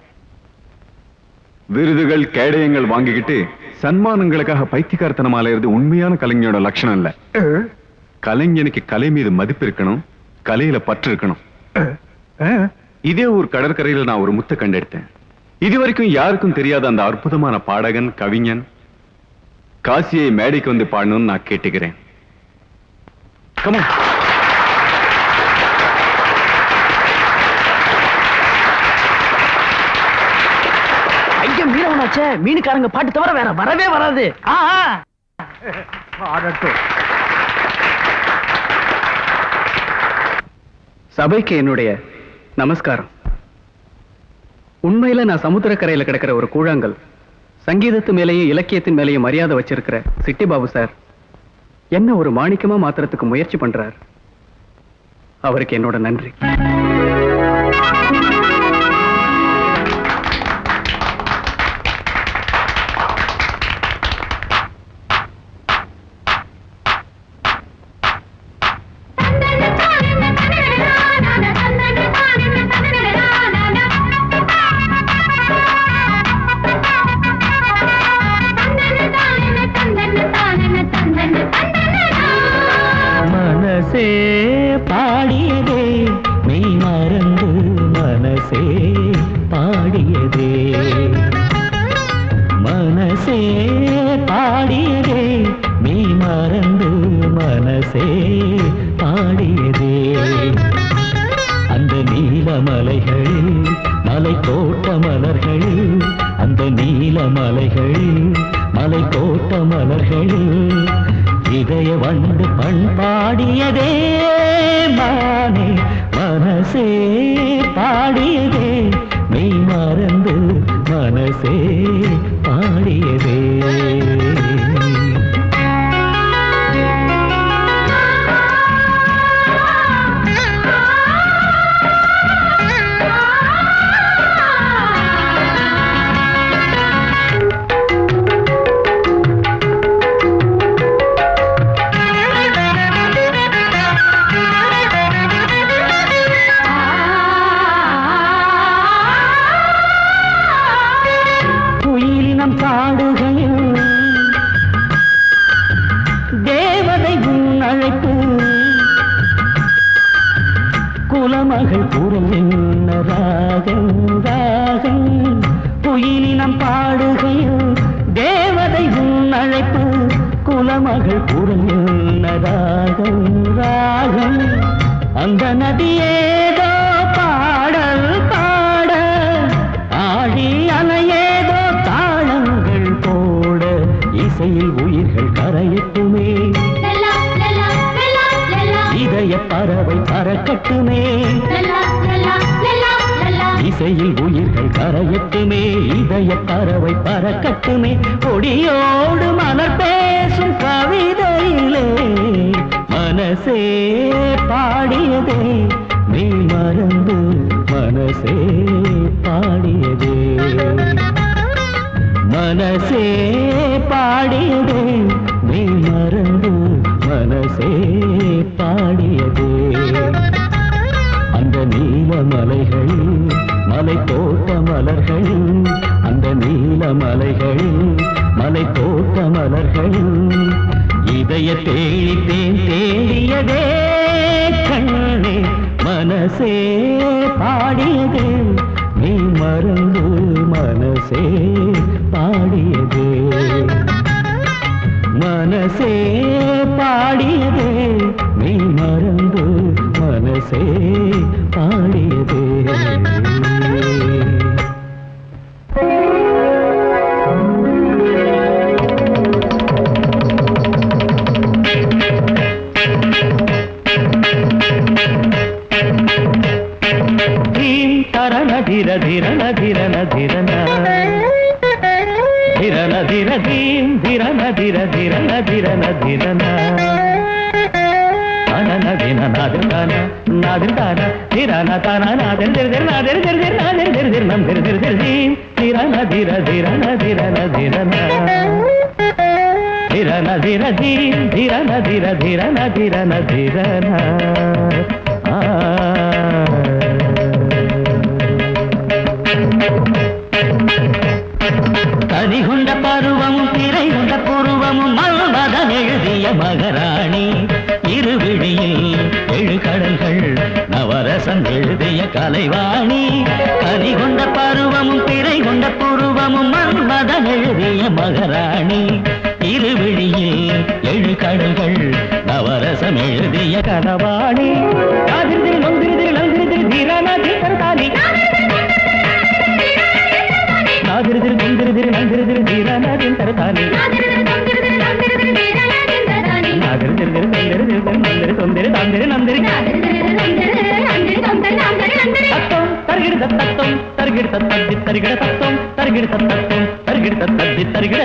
விருதுகள் கேடயங்கள் வாங்கிக்கிட்டு சன்மானங்களுக்காக பைத்தியக்காரத்தனமா அலையிறது உண்மையான கலைஞனோட லட்சணம் இல்ல. கலைஞனுக்கு கலை மீது மதிப்பு இருக்கணும், கலையில பற்று இருக்கணும். இதே ஒரு கடற்கரையில நான் ஒரு முத்தை கண்டெடுத்தேன். இதுவரைக்கும் யாருக்கும் தெரியாத அந்த அற்புதமான பாடகன் கவிஞன் காசியை மேடைக்கு வந்து பாடணும்னு நான் கேட்டுக்கிறேன். Come on. மீனவனாச்சே, மீனுக்காரங்க பாட்டு தவிர வேற வரவே வராது. சபைக்கு என்னுடைய நமஸ்காரம். உண்மையில நான் சமுத்திரக்கரையில கிடக்கிற ஒரு கூழாங்கல். சங்கீதத்து மேலேயும் இலக்கியத்தின் மேலேயும் மரியாதை வச்சிருக்கிற சிட்டி பாபு சார் என்ன ஒரு மாணிக்கமா மாத்திரத்துக்கு முயற்சி பண்றார். அவருக்கு என்னோட நன்றி. மனசே பாடியதே அந்த நீலமலைகளில் மலை தோட்ட மலர்களில் அந்த நீலமலைகளில் மலை தோட்ட மலர்களில் இதய வண்டு பண் பாடியதே மானே மனசே பாடியதே மெய் மறந்து மனசே பாடியதே பாடுகையில் தேவதை உன் அழைப்பு குலமகள் குரல் என்ன ராகம் ராகம் குயிலினம் பாடுகையில் தேவதை உன் அழைப்பு குலமகள் குரல் என்ன ராகம் ராகம் அந்த நதியேதோ பாடல் பாட ஆழி அலையேதோ போட இசையில் உயிர்கள் கரையட்டுமே இதய பறவை பறக்கட்டுமே இசையில் உயிர்கள் கரையட்டுமே இதய பறவை பறக்கட்டுமே கொடியோடு மலர் பேசும் கவிதையிலே மனசே பாடியதே நீ மறந்து மனசே பாடியதே மனசே பாடியதே நீ மறந்து மனசே பாடியதே அந்த நீலமலைகள் மலை தோட்ட மலர்கள் அந்த நீலமலைகள் மலை தோட்ட மலர்கள் இதய தேடித்தேன் தேடியதே கண்ணே மனசே பாடியதே நீ மறந்து மனசே பாடியதே மனசே பாடியதே நீ மறந்து மனசே பாடியதே ಧಿರ ಧಿರನ ಧಿರನ ಧಿರನ ಧಿರನ ಧಿರ ಧೀಂ ಧಿರನ ಧಿರ ಧಿರನ ಧಿರನ ಧಿರನ ಅನನ ದಿನ ನಾದಿರ್ತಾನ ನಾದಿರ್ತಾನ ಧಿರನ ತಾನ ನಾದಿರ್ ದಿರ್ ದಿರ್ ನಾದಿರ್ ದಿರ್ ದಿರ್ ನಾದಿರ್ ದಿರ್ ದಿರ್ ನಮ್ ದಿರ್ ದಿರ್ ದಿರ್ ಧೀಂ ಧಿರನ ಧಿರ ಧಿರನ ಧಿರನ ಧಿರನ ಧಿರನ ಧಿರ ಧೀಂ ಧಿರನ ಧಿರ ಧಿರನ ಧಿರನ ಧಿರನ கனிகுண்ட பருவமும் திரைகுண்ட புருவமும் மல்மதன் எழுதிய மகராணி இருவிழியில் எழுகடல்கள் நவரசம் எழுதிய கலைவாணி கனிகுண்ட பருவமும் திரைகுண்ட புருவமும் மல்மதன் எழுதிய மகராணி இருவிழியில் எழுகடல்கள் நவரசம் எழுதிய கனவாணி நாதிரிதிரி நந்திரிதிரி நந்திரிதிரி தீரானாதி கருதானி நாதிரிதிரி நந்திரிதிரி நந்திரிதிரி தீரானாதி கருதானி நாதிரிதிரி நந்திரிதிரி நந்திரி தொந்திரி தாந்திரி நந்திரி தத்தம் தருகிட தத்தம் தருகிட தத்தி தருகிட தத்தம் தருகிட தத்தம் தருகிட தத்தி தருகிட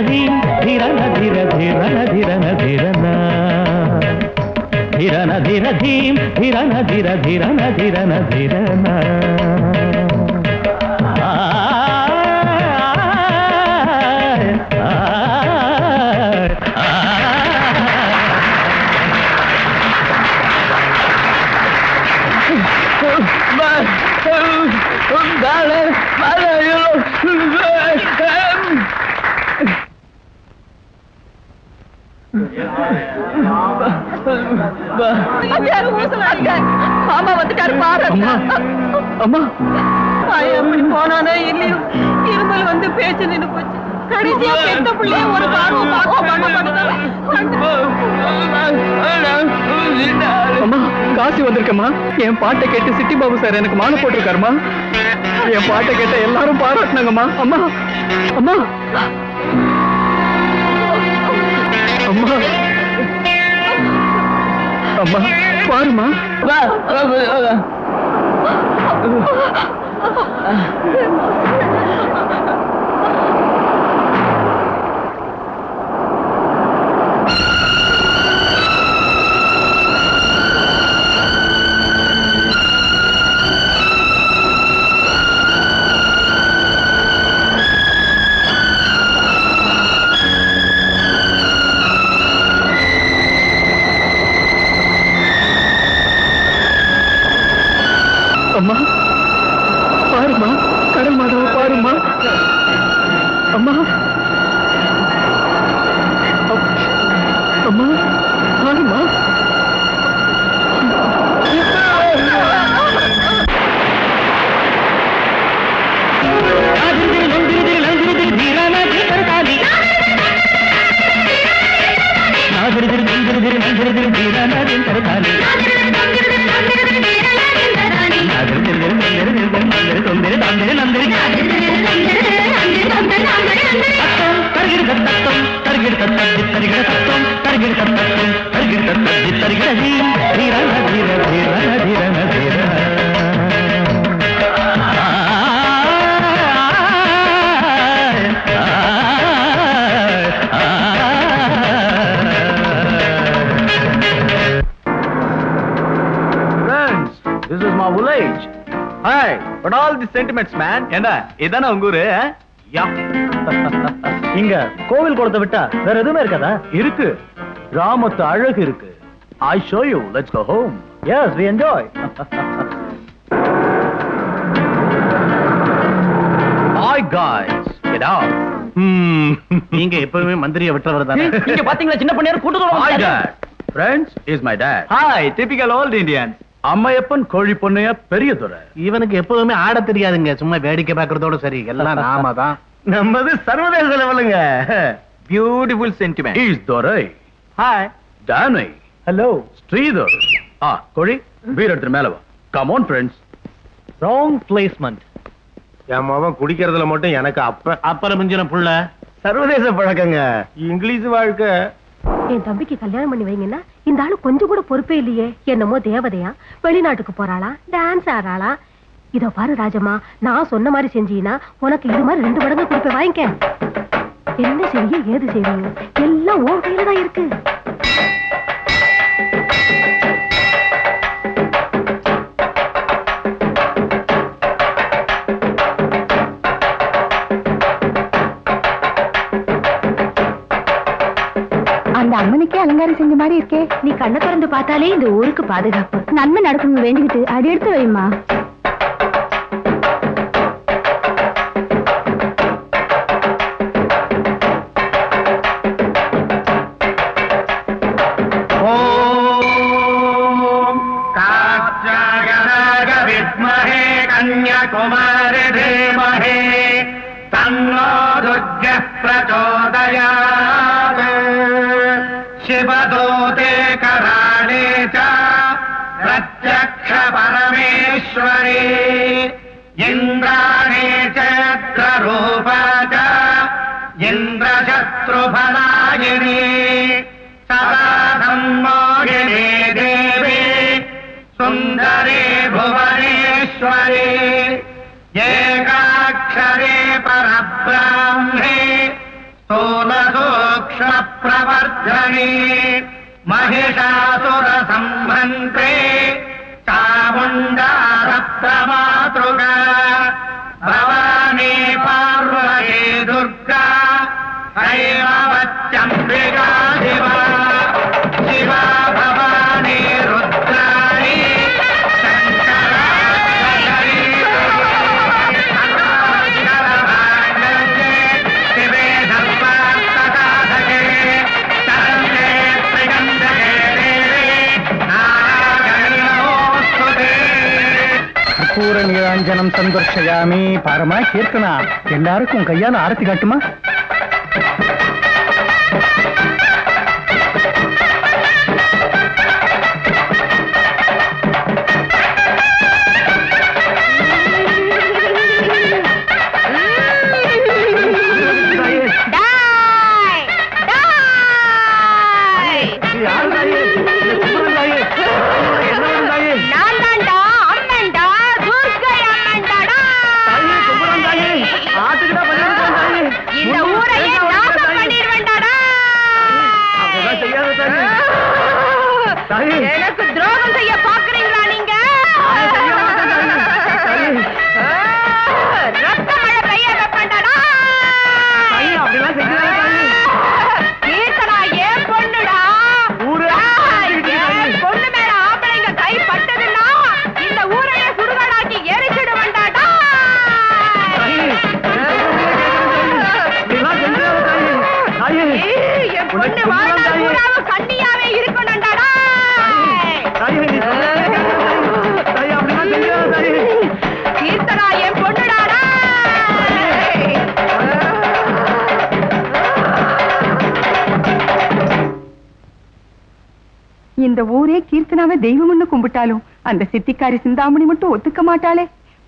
தீரன தீர தீரன தீரன தீரன ಧಿರನ ಧಿರ ಧೀಂ ಧಿರನ ಧಿರ ಧಿರನ ಧಿರನ ಧಿರನ மாமா வந்துட்டாரு பாரு. அம்மா எப்படி போனானோ இல்லையோ இருமல் வந்து பேச்சு நின்னு போச்சு. கடைசியா பெத்த பிள்ளைய ஒரு பார்வை பார்க்க பண்ண அம்மா காசி வந்திருக்கம்மா. என் பாட்டை கேட்டு சிட்டி பாபு சார் எனக்கு மாலை போட்டிருக்காருமா. என் பாட்டை கேட்ட எல்லாரும் பாராட்டினாங்கம்மா. அம்மா அம்மா அம்மா அம்மா பாருமா. அம்மா பாருமா, கடல் மாதாவை பாருமா. அம்மா அம்மா பாருமா. This is my village. Hi, what all the sentiments, man? என்ன இதானே உங்க ஊரு? யா. இங்க கோவில் குளத்தை விட்டா வேற எதுவுமே இருக்காதா? இருக்கு. கிராமத்து அழகு இருக்கு. I show you. Let's go home. Yes, we enjoy. Hi guys, get out. நீங்க எப்பவுமே மந்திரியை விட்டுறவர் தானே? இங்க பாத்தீங்களா சின்ன பண்ணையார் கூட்டத்தோட Hi வந்தாரு. dad. Friends, is my dad. Hi, typical old Indian. Ammaiyappan கோழி பொண்ணையா பெரிய துறை. இவனுக்கு எப்பவுமே ஆட தெரியாதுங்க, சும்மா வேடிக்கை பார்க்கறதோட சரி. எல்லாம் நாம தான். நம்மது சர்வதேச லெவலுங்க. Beautiful sentiment. He is Durai. Hi. Danny. Hello. Sridhar. கோழி பீர் எடுத்து மேல வா. Come on friends. Wrong placement. என் மகன் குடிக்கிறதுல மட்டும் எனக்கு அப்புறம் மிஞ்சின புள்ள. சர்வதேச பழக்கங்க. இங்கிலீஷ் வாழ்க்கை. என் தம்பிக்கு கல்யாணம் பண்ணி வைங்கன்னா இந்த ஆளு கொஞ்சம் கூட பொறுப்பே இல்லையே. என்னமோ தேவதையா, வெளிநாட்டுக்கு போறாளா, டான்ஸ் ஆடுறாளா. இதோ பாரு ராஜம்மா, நான் சொன்ன மாதிரி செஞ்சீங்கன்னா உனக்கு இது மாதிரி 2 மடங்கு கொடுப்பேன், வாங்கிக்க. என்ன செய்ய ஏது செய்வீங்க எல்லாம் உன் கையில தான் இருக்கு. அந்த அம்மனுக்கே அலங்காரம் செஞ்ச மாதிரி இருக்கே. நீ கண்ணை திறந்து பார்த்தாலே இந்த ஊருக்கு பாதுகாப்பு. நன்மை நடக்கணும் வேண்டிக்கிட்டு அடி எடுத்து வைமா. வித்மஹே கன்யாகுமாரி தீமஹே தன்னோ துர்கः பிரச்சோதயாத். शिवदूते कराणे च प्रत्यक्ष परमेश्वरी इन्द्राणे चन्द्ररूपा च इन्द्रशत्रुफलायिनी सदा सम्मोहिनी देवी सुन्दरी भुवनेश्वरी एकाक्षरे परब्राह्मे स्थूलसूक्ष्म प्रवर्धने महिषासुर संभ्रन्ते चामुण्डा सप्तमातृका भवानी पार्वती दुर्गा हैमवत्यम्बिका शिवा शिवा भवानी रुद्राणी शङ्करा கற்பூர நீராஞ்சனம் சந்தர்ஷயாமி. பாரமா கீர்த்தனா, எல்லாருக்கும் கையால ஆரத்தி காட்டுமா. இந்த ஊரே கீர்த்தனாவை தெய்வம்னு கும்பிட்டாலும் அந்த சித்திக்காரி சிந்தாமணி மட்டும் ஒத்துக்க மாட்டாளே.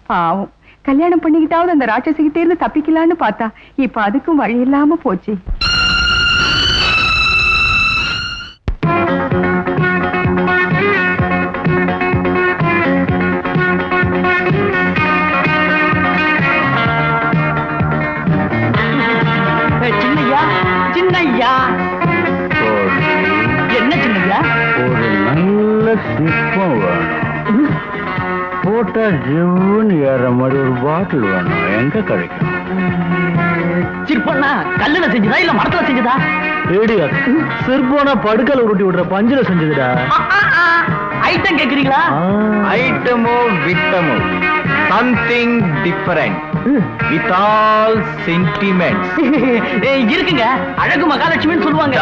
பாவம், கல்யாணம் பண்ணிக்கிட்டாவது அந்த ராட்சசிக்கிட்டே இருந்து தப்பிக்கலான்னு பார்த்தா இப்ப அதுக்கும் வழி இல்லாம போச்சு. சின்னையா, சின்னையா, என்ன சின்னையா? ஒரு நல்ல சிற்பம் வேணும். போட்டா ஜிவ்னு ஏற மாதிரி ஒரு பாட்டில் வேணும். எங்க கிடைக்கும்? சிற்பம்னா கல்லுல செஞ்சதா இல்ல மரத்துல செஞ்சதா? சிற்போனா படுக்கல உருட்டி விடுற பஞ்சுல செஞ்சதுடா. ஐட்டம் கேக்குறீங்களா? ஐட்டமோ விட்டமோ something different with all sentiments. இருக்குங்க, அழகு மகாலட்சுமின்னு சொல்லுவாங்க.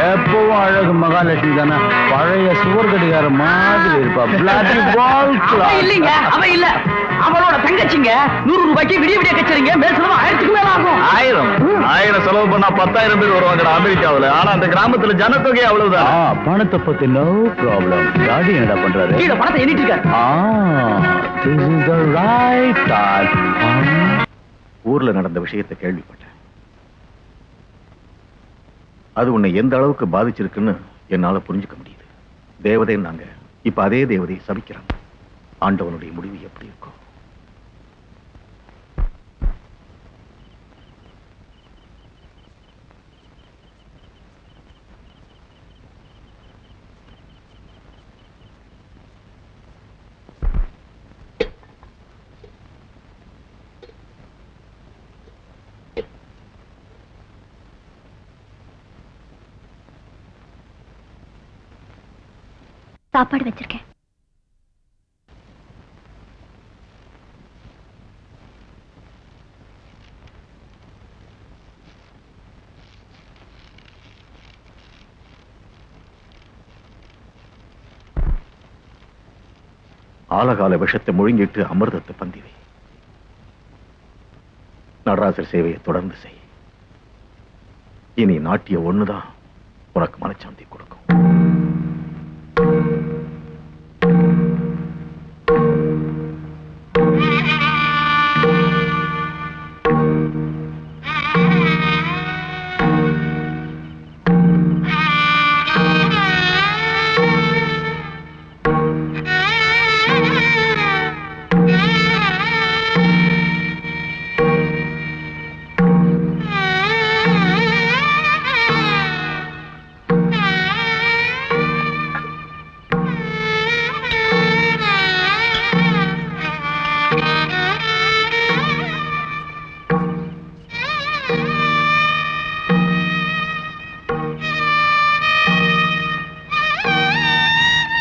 எப்பவும் அழகு மகாலட்சுமி தானே. பழைய சுவர் கடிகார மாதிரி இருப்பா. அவ இல்லைங்க, அவ இல்ல, அவளோட தங்கச்சிங்க. 100 ரூபாய்க்கு விடிய விடிய கச்சரிங்க. மேல் செலவு 1000க்கு மேல ஆகும். 1000 செலவு பண்ணா 10,000 பேர் வருவாங்க அமெரிக்காவுல. ஆனா அந்த கிராமத்துல ஜனத்தொகை அவ்வளவுதான். பணத்தை பத்தி நோ ப்ராப்ளம். டாடி என்னடா பண்றாரு? கீழே பணத்தை எண்ணிட்டு இருக்காரு. This is the right time. ஊர்ல நடந்த விஷயத்தை கேள்விப்பட்டேன். அது உன்னை எந்த அளவுக்கு பாதிச்சிருக்குன்னு என்னால புரிஞ்சுக்க முடியுது. தேவதை நாங்க இப்ப அதே தேவதையை சபிக்கிறாங்க. ஆண்டவனுடைய முடிவு எப்படி இருக்கும்? சாப்பாடு வச்சிருக்கேன். ஆலகால விஷத்தை முழுங்கிட்டு அமிர்தத்தை பந்திவை. நடராசர் சேவையை தொடர்ந்து செய். இனி நாட்டிய ஒண்ணுதான் உனக்கு மனச்சாந்தி கொடுக்கும்.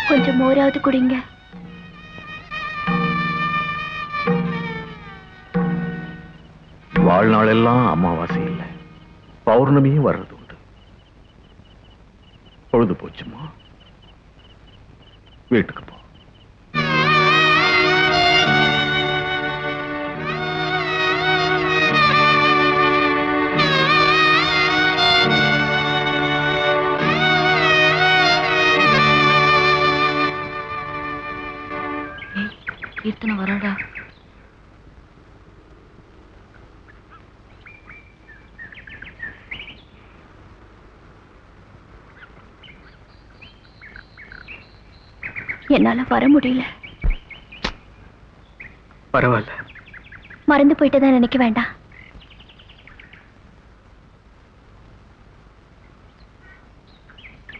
கொஞ்சம் மோராவது குடிங்க. வாழ்நாளெல்லாம் அமாவாசை இல்லை, பௌர்ணமியும் வர்றது உண்டு. பொழுது போச்சுமா, வீட்டுக்கு போ. கீர்த்தனை வராடா. என்னால வர முடியல. பரவாயில்ல, மறந்து போயிட்டதா நினைக்க வேண்டாம்.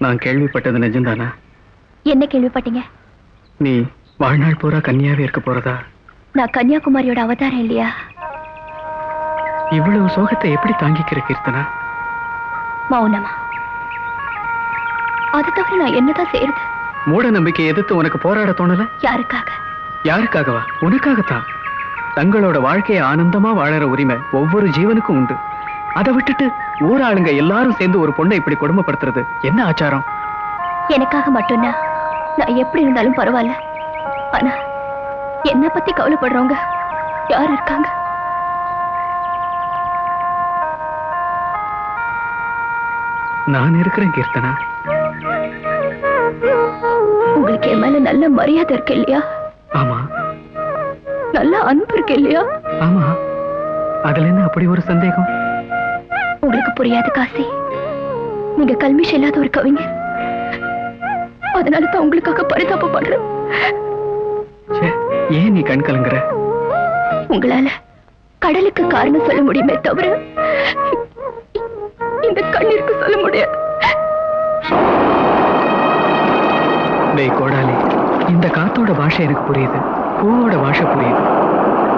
நான் கேள்விப்பட்டது நிஜம்தானா? என்ன கேள்விப்பட்டீங்க? நீ வாழ்நாள் பூரா கன்னியாவே இருக்க போறதா? நான் கன்னியாகுமரியோட அவதாரம் இல்லையா? இவ்வளவு சோகத்தை எப்படி தாங்கிக்கிற கீர்த்தனா? மௌனமா. அது தவிர நான் என்னதான் செய்யறது? மூட நம்பிக்கை எதிர்த்து உனக்கு போராட தோணல? யாருக்காக? யாருக்காகவா? உனக்காகத்தான். தங்களோட வாழ்க்கையை ஆனந்தமா வாழற உரிமை ஒவ்வொரு ஜீவனுக்கும் உண்டு. அதை விட்டுட்டு ஊராளுங்க எல்லாரும் சேர்ந்து ஒரு பொண்ணை இப்படி கொடுமைப்படுத்துறது என்ன ஆச்சாரம்? எனக்காக மட்டும்தான் நான் எப்படி இருந்தாலும் பரவாயில்ல. ஆனா என்ன பத்தி கவலைப்படுறவங்க யார் இருக்காங்க? நான் இருக்கிறேன் கீர்த்தனா. உங்களுக்கு என் மேல நல்ல மரியாதை இருக்கு இல்லையா? ஆமா நல்ல அன்பு இருக்கு இல்லையா? ஆமா, அதுல என்ன அப்படி ஒரு சந்தேகம்? உங்களுக்கு புரியாது காசி, நீங்க கல்மிஷம் இல்லாத ஒரு கவிஞர். அதனால தான் உங்களுக்காக பரிதாபப்படுறேன். ஏன் நீ கண் கலங்குற? உங்களால கடலுக்கு காரணம் சொல்ல முடியுமே தவிர இந்த கண்ணிற்கு சொல்ல முடியாது. டேய் கோடாலி, இந்த காத்தோட பாஷை எனக்கு புரியுது, பூவோட பாஷை புரியுது,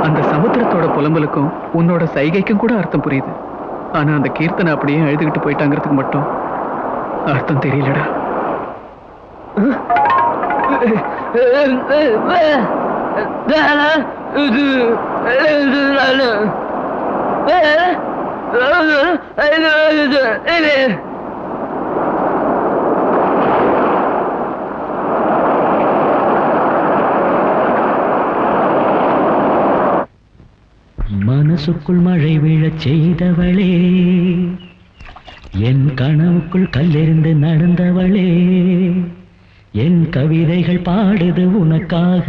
அந்த சமுத்திரத்தோட புலம்பலுக்கும் உன்னோட சைகைக்கும் கூட அர்த்தம் புரியுது. ஆனா அந்த கீர்த்தனை அப்படியே எழுதுகிட்டு போயிட்டாங்கிறதுக்கு மட்டும் அர்த்தம் தெரியலடா. மனசுக்குள் மழை விழச் செய்தவளே, என் கனவுக்குள் கல்லெறிந்து நடந்தவளே, என் கவிதைகள் பாடுது உனக்காக,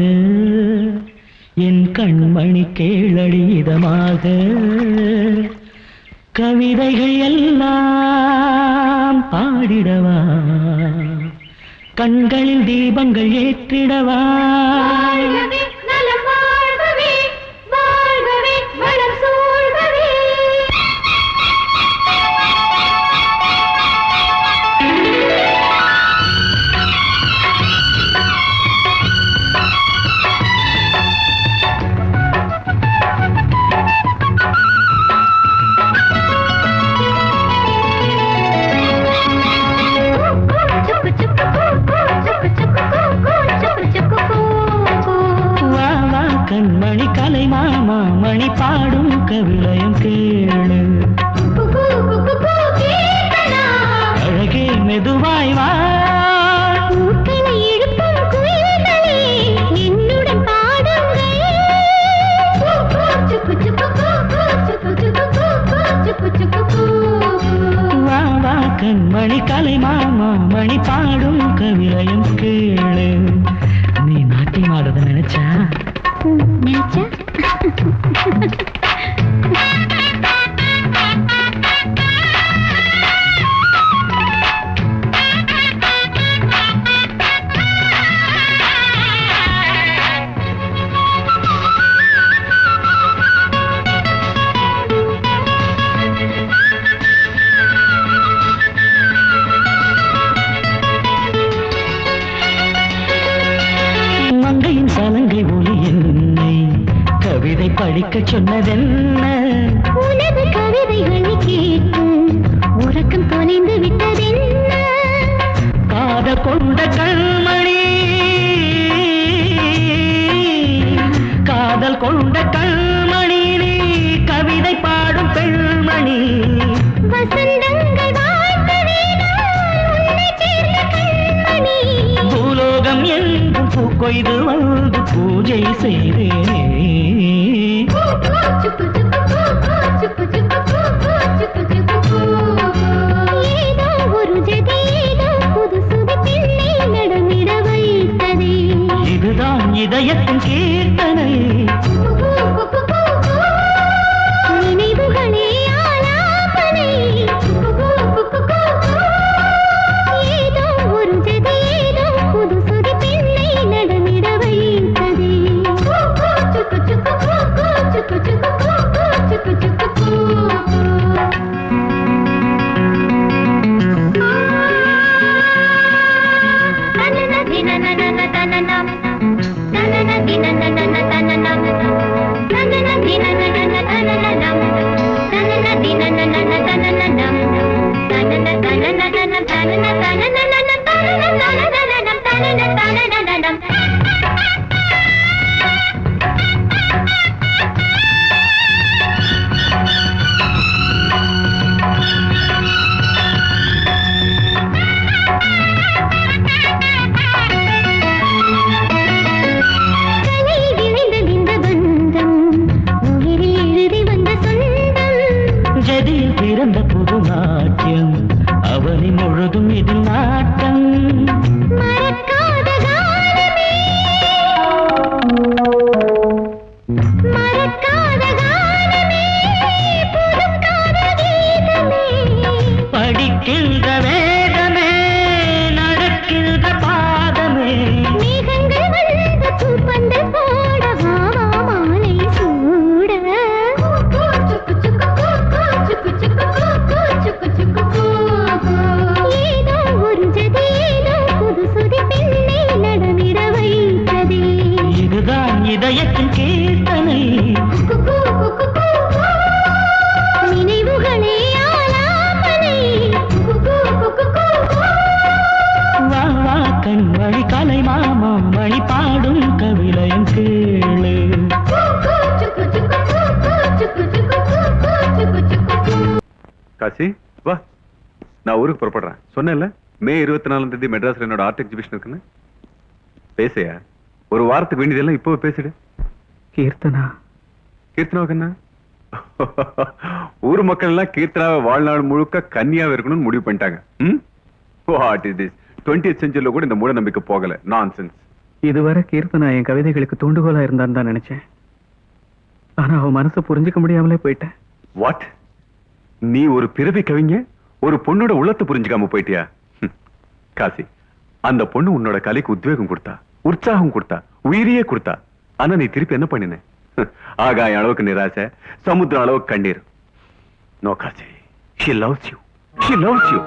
என் கண்மணி கேளடி இதமாக. கவிதைகள் எல்லாம் பாடிடவா, கண்களில் தீபங்கள் ஏற்றிடவா. கண்மணி கலை மாமா மணி பாடும் கவிளையும் கேளு, அழகே மெதுவாய் வா. என்னுடன் வா வா கண்மணி கலை மாமா மணி பாடும் கவிளையும் கேளு. நீ நாட்டியம் ஆடுறத நினைச்சா மங்கையின் சலங்கை ஒளி என்னை கவிதை படிக்க சொன்னதென்ன? உனது கவிதைகளை கேட்டு உறக்கம் தொலைந்து விட்டதென்ன? காதல் கொண்ட கண்மணி, காதல் கொண்ட கண்மணி, நீ கவிதை பாடும் பெண்மணி. வசந்தங்கள் வாழ்த்தவே உன்னை சேர்ந்த கண்மணி. பூலோகம் எங்கும் பூக்கொய்து வந்து பூஜை செய்தேனே. ஏதோ ஒரு ஜதி, ஏதோ புது சுதி பெண்ணை நடமிட வைத்ததே. இதுதான் இதயத்தின் கீர்த்தனை. நினைவுகளே ஆலாபனை. ஏதோ ஒரு ஜதி, ஏதோ புது சுதி பெண்ணை நடமிட வைத்ததே. இதயத்தின் கீர்த்தனை நினைவுகளே ஆலாபனை வா வா கண் வழி கலை மாமம் வழி பாடும் கவிளையன் கேளு காசி வா, நான் ஊருக்கு புறப்படுறேன். சொன்னேன்ல மே 24ஆம் தேதி மெட்ராஸ்ல என்னோட ஆர்ட் எக்ஸிபிஷன் இருக்குன்னு. பேசையா ஒரு வாரத்துக்கு வேண்டியதெல்லாம் இப்போ பேசிடு. கீர்த்தனா கீர்த்தனாவுக்கு என்ன? ஊர் மக்கள் எல்லாம் கீர்த்தனாவை வாழ்நாள் முழுக்க கன்னியாவே இருக்கணும்னு முடிவு பண்ணிட்டாங்க. What is this? 20th செஞ்சுரியில கூட இந்த மூட நம்பிக்கை போகல. நான்சென்ஸ். இதுவரை கீர்த்தனா என் கவிதைகளுக்கு தூண்டுகோலா இருந்தான்னு தான் நினைச்சேன். ஆனா அவன் மனசை புரிஞ்சுக்க முடியாமலே போயிட்டேன். வாட்? நீ ஒரு பிறவி கவிஞ ஒரு பொண்ணோட உள்ளத்தை புரிஞ்சுக்காம போயிட்டியா? காசி, அந்த பொண்ணு உன்னோட கலைக்கு உத்வேகம் கொடுத்தா, உற்சாகம் கொடுத்தா, உயிரியே கொடுத்தா. ஆனா நீ திருப்பி என்ன பண்ணின? ஆகாய அளவுக்கு நிராசை, சமுத்திரம் அளவுக்கு கண்ணீர். No Kasi, she loves you. She loves you.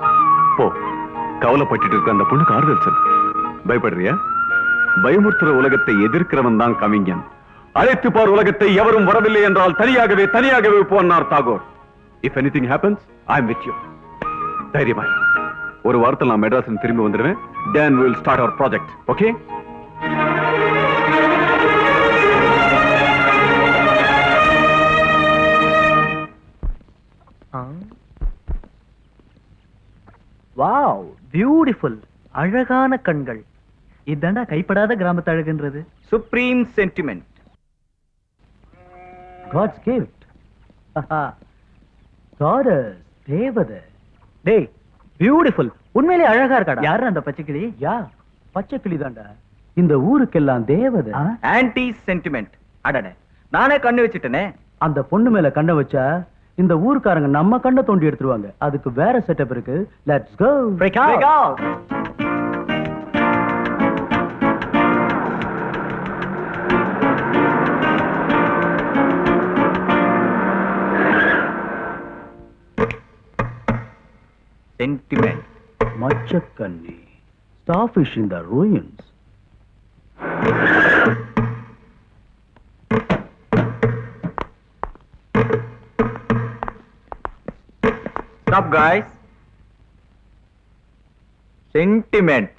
போ, கவலைப்பட்டு இருக்க அந்த பொண்ணுக்கு ஆறுதல் சொல்லு. பயப்படுறியா? பயமுறுத்துற உலகத்தை எதிர்க்கிறவன் தான் கவிஞன். அழைத்து பார் உலகத்தை, எவரும் வரவில்லை என்றால் தனியாகவே போனார் Tagore. If anything happens, I am with you. தைரியமா ஒரு வாரத்தில் நான் மெட்ராஸ் திரும்பி வந்துடுவேன். Then we will start our project. Okay? Wow, beautiful. அழகான கண்கள். இதாண்டா கைப்படாத கிராமத்து அழகுன்றது. Supreme sentiment. God's gift. Goddess, தேவதை. டேய், பியூட்டிஃபுல். உண்மையிலே அழகா இருக்காடா. யாரு அந்த பச்சைக்கிளி? யா, பச்சைக்கிளி தான்டா. இந்த ஊருக்கெல்லாம் தேவதை. Anti sentiment. அடடே, நானே கண்ணு வச்சிட்டேனே. அந்த பொண்ணு மேல கண்ணை வச்சா இந்த ஊர்க்காரங்க நம்ம கண்ணை தோண்டி எடுத்துருவாங்க. அதுக்கு வேற செட்டப் இருக்கு. Let's go. Break out. Sentiment. மச்சக்கண்ணி. Starfish in the ruins. Stop, guys. Sentiment.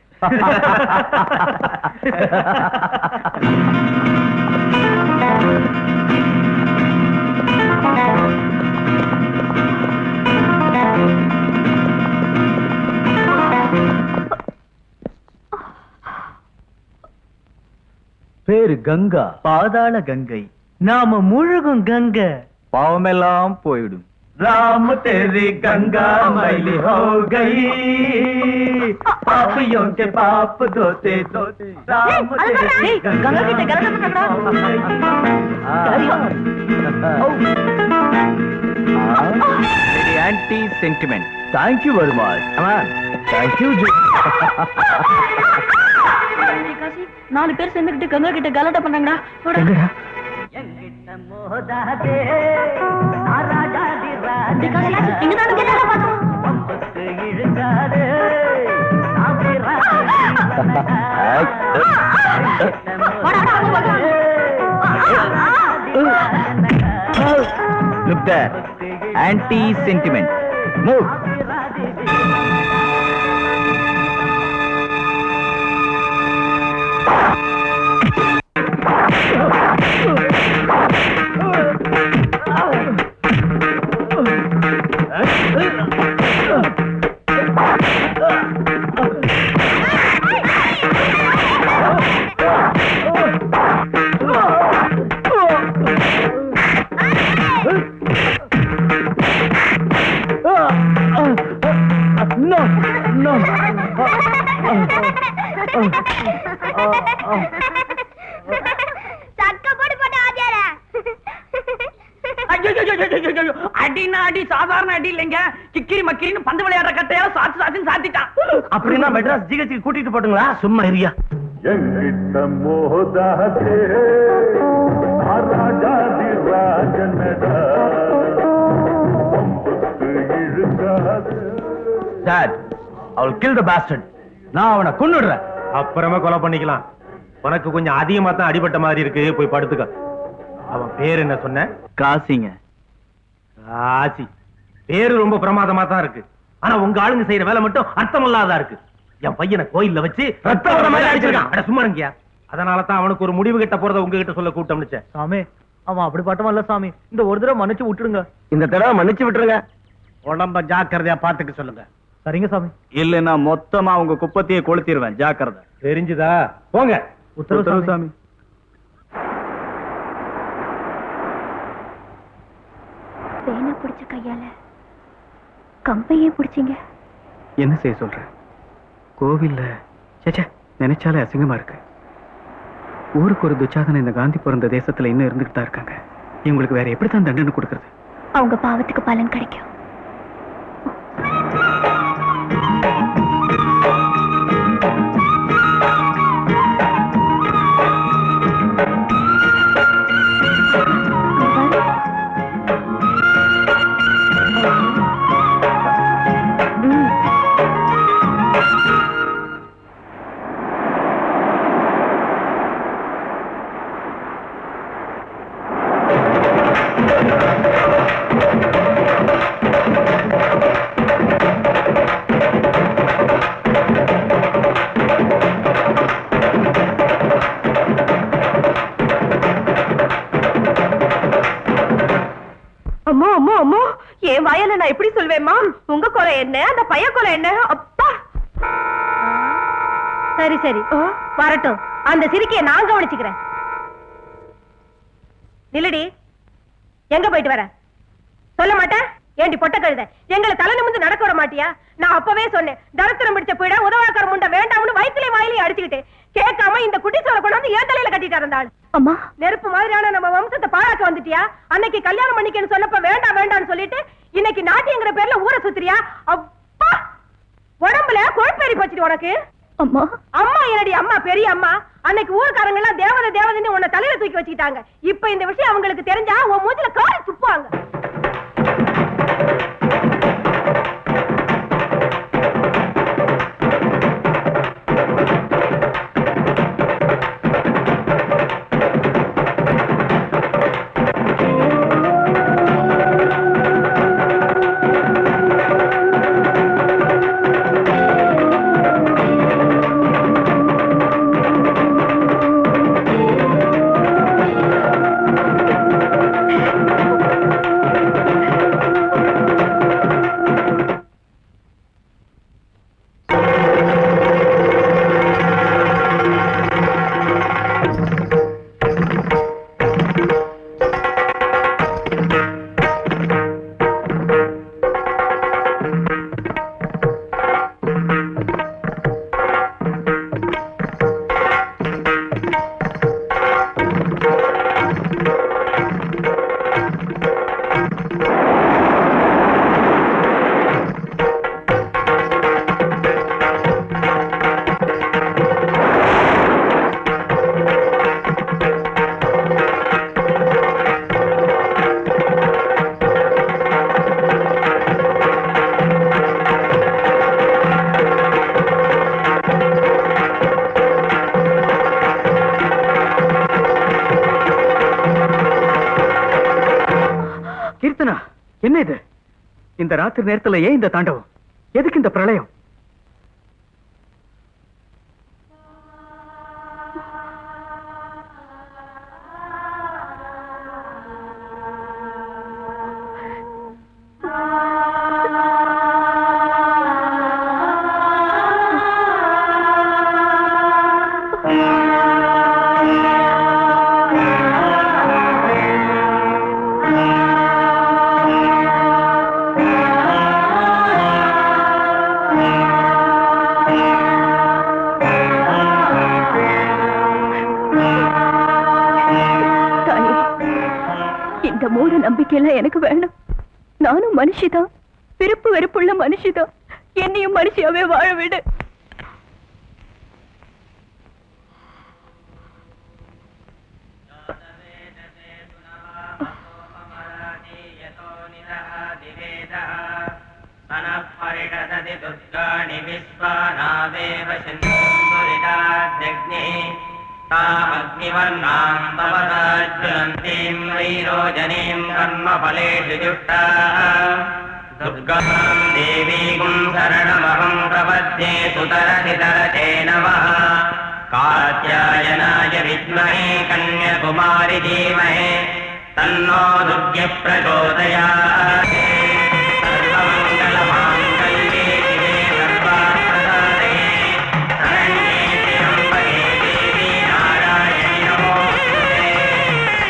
பேரு கங்கா, பாதாள கங்கை. நாம முழுகும் கங்கை, பாவமெல்லாம் போயிடும். राम तेरी गंगा मैली हो गई, पापियों के पाप धोते धोते राम तेरी Ganga anti sentiment. Thank you very much. Thank you. நாலு பேர் சேர்ந்துக்கிட்டு கங்கா கிட்ட கலாட்டா பண்ணாங்கடா. Look there, anti-sentiment. Move. அடினா அடி சாதாரண அடி இல்லைங்க. கிக்கிரி மக்கிரின்னு பந்து விளையாடுற கட்டையால சாத்து சாத்தின்னு சாத்திட்டான். அப்படின்னா மெட்ராஸ் ஜிஹெச்சுக்கு கூட்டிட்டு போட்டுங்களா? சும்மா இருயா. Dad, I will kill the bastard. நான் அவனை கொன்னுடுறேன். அப்புறமா கொலை பண்ணிக்கலாம். உனக்கு கொஞ்சம் அதிகமா தான் அடிபட்ட மாதிரி இருக்கு, போய் படுத்துக்க. அவன் பேர் என்ன சொன்ன? காசிங்க. காசி பேரு ரொம்ப பிரமாதமா தான் இருக்கு. ஆனா உங்க ஆளுங்க செய்யற வேலை மட்டும் அர்த்தமில்லாதா இருக்கு. என் பையனை கோயில்ல வச்சு ரத்த வர மாதிரி அடிச்சிருக்கான். அட சும்மா இருக்கியா? அதனால தான் அவனுக்கு ஒரு முடிவு கட்ட போறத உங்ககிட்ட சொல்ல கூட்டம்னுச்சேன். சாமி, அவன் அப்படி பட்டவன் இல்ல சாமி. இந்த ஒரு தடவை மன்னிச்சு விட்டுருங்க. இந்த தடவை மன்னிச்சு விட்டுருங்க. உடம்ப ஜாக்கிரதையா பாத்துக்க சொல்லுங்க. சரிங்க சாமி. இல்லன்னா மொத்தமா உங்க குப்பத்தையே கொளுத்திடுவேன். ஜாக்கிரதை. தெரிஞ்சுதா? போங்க. உத்தரவு சாமி. பேனை பிடிச்ச கையால கம்பையே பிடிச்சிங்க. என்ன செய்ய சொல்ற? கோவில்ல சேச்சே நினைச்சாலே அசிங்கமா இருக்கு. ஊருக்கு ஒரு துச்சாதன இந்த காந்தி பிறந்த தேசத்துல இன்னும் இருந்துகிட்டு தான் இருக்காங்க. இவங்களுக்கு வேற எப்படித்தான் தண்டனை கொடுக்கறது? அவங்க பாவத்துக்கு பலன் கிடைக்கும். அம்மா அம்மா அம்மா, என் வாயால நான் எப்படி சொல்வேம்மா? உங்க குறை என்ன, அந்த பைய குறை என்ன? அப்பா. சரி சரி வரட்டும், அந்த சிரிக்கைய நான் கவனிச்சுக்கிறேன். நில்லடி, எங்க போயிட்டு வர? சொல்ல மாட்டேன்? ஏண்டி பொட்ட கழுத, எங்களை தலை நிமிந்து நடக்க விட மாட்டியா? நான் அப்பவே சொன்னேன், தரத்திரம் பிடிச்ச போயிட உதவாக்கார முண்டை வேண்டாம்னு வயிற்றுல வாயிலையும் அடிச்சுக்கிட்டு கேட்காம இந்த குட்டி சோற கொண்டாந்து ஏன் தலையில கட்டிட்டு இருந்தாள். அம்மா, நெருப்பு மாதிரியான நம்ம வம்சத்தை பாழாக்க வந்துட்டியா? அன்னைக்கு கல்யாணம் பண்ணிக்கன்னு சொன்னப்ப வேண்டாம் வேண்டாம்னு சொல்லிட்டு இன்னைக்கு நாட்டிங்கிற பேர்ல ஊரை சுத்துறியா? அப்பா, உடம்புல கொழுப்பேறி போச்சுடி உனக்கு. அம்மா அம்மா என்னடி அம்மா, பெரிய அம்மா. அன்னைக்கு ஊர்க்காரங்க எல்லாம் தேவதை தேவதைன்னு உன்னை தலையில தூக்கி வச்சுக்கிட்டாங்க. இப்ப இந்த விஷயம் அவங்களுக்கு தெரிஞ்சா உன் மூஞ்சில காரி துப்புவாங்க. என்ன இது? இந்த ராத்திரி நேரத்துல ஏன் இந்த தாண்டவம்? எதுக்கு இந்த பிரளயம்? மூட நம்பிக்கையெல்லாம் எனக்கு வேணும். நானும் மனுஷிதான், விருப்பு வெறுப்புள்ள மனுஷிதான். என்னையும் மனுஷியாவே வாழ விடு. அக்னிவர்ணாம் தவதாஜ்வலந்தீம் வைரோஜனீம் கர்மபலேஷு ஜுஷ்டாம் துர்காம் தேவீம் சரணமஹம் பிரபத்யே சுதரசிதரதே நமः காத்யாயனாய வித்மஹே கன்யகுமாரி தீமஹே தன்னோ துர்கே பிரச்சோதயாத் சர்வமங்கலமாங்கல்யே சிவே சர்வார்த்தசாதே சரண்யே த்ர்யம்பகே தேவி நாராயணி நமோஸ்துதே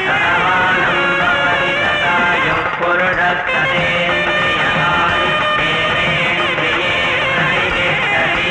சர்வானந்தமயி சதாய புருஷஸ்ததேந்திரியகாரி தேவேந்திரியே பிரதிஷ்டதி.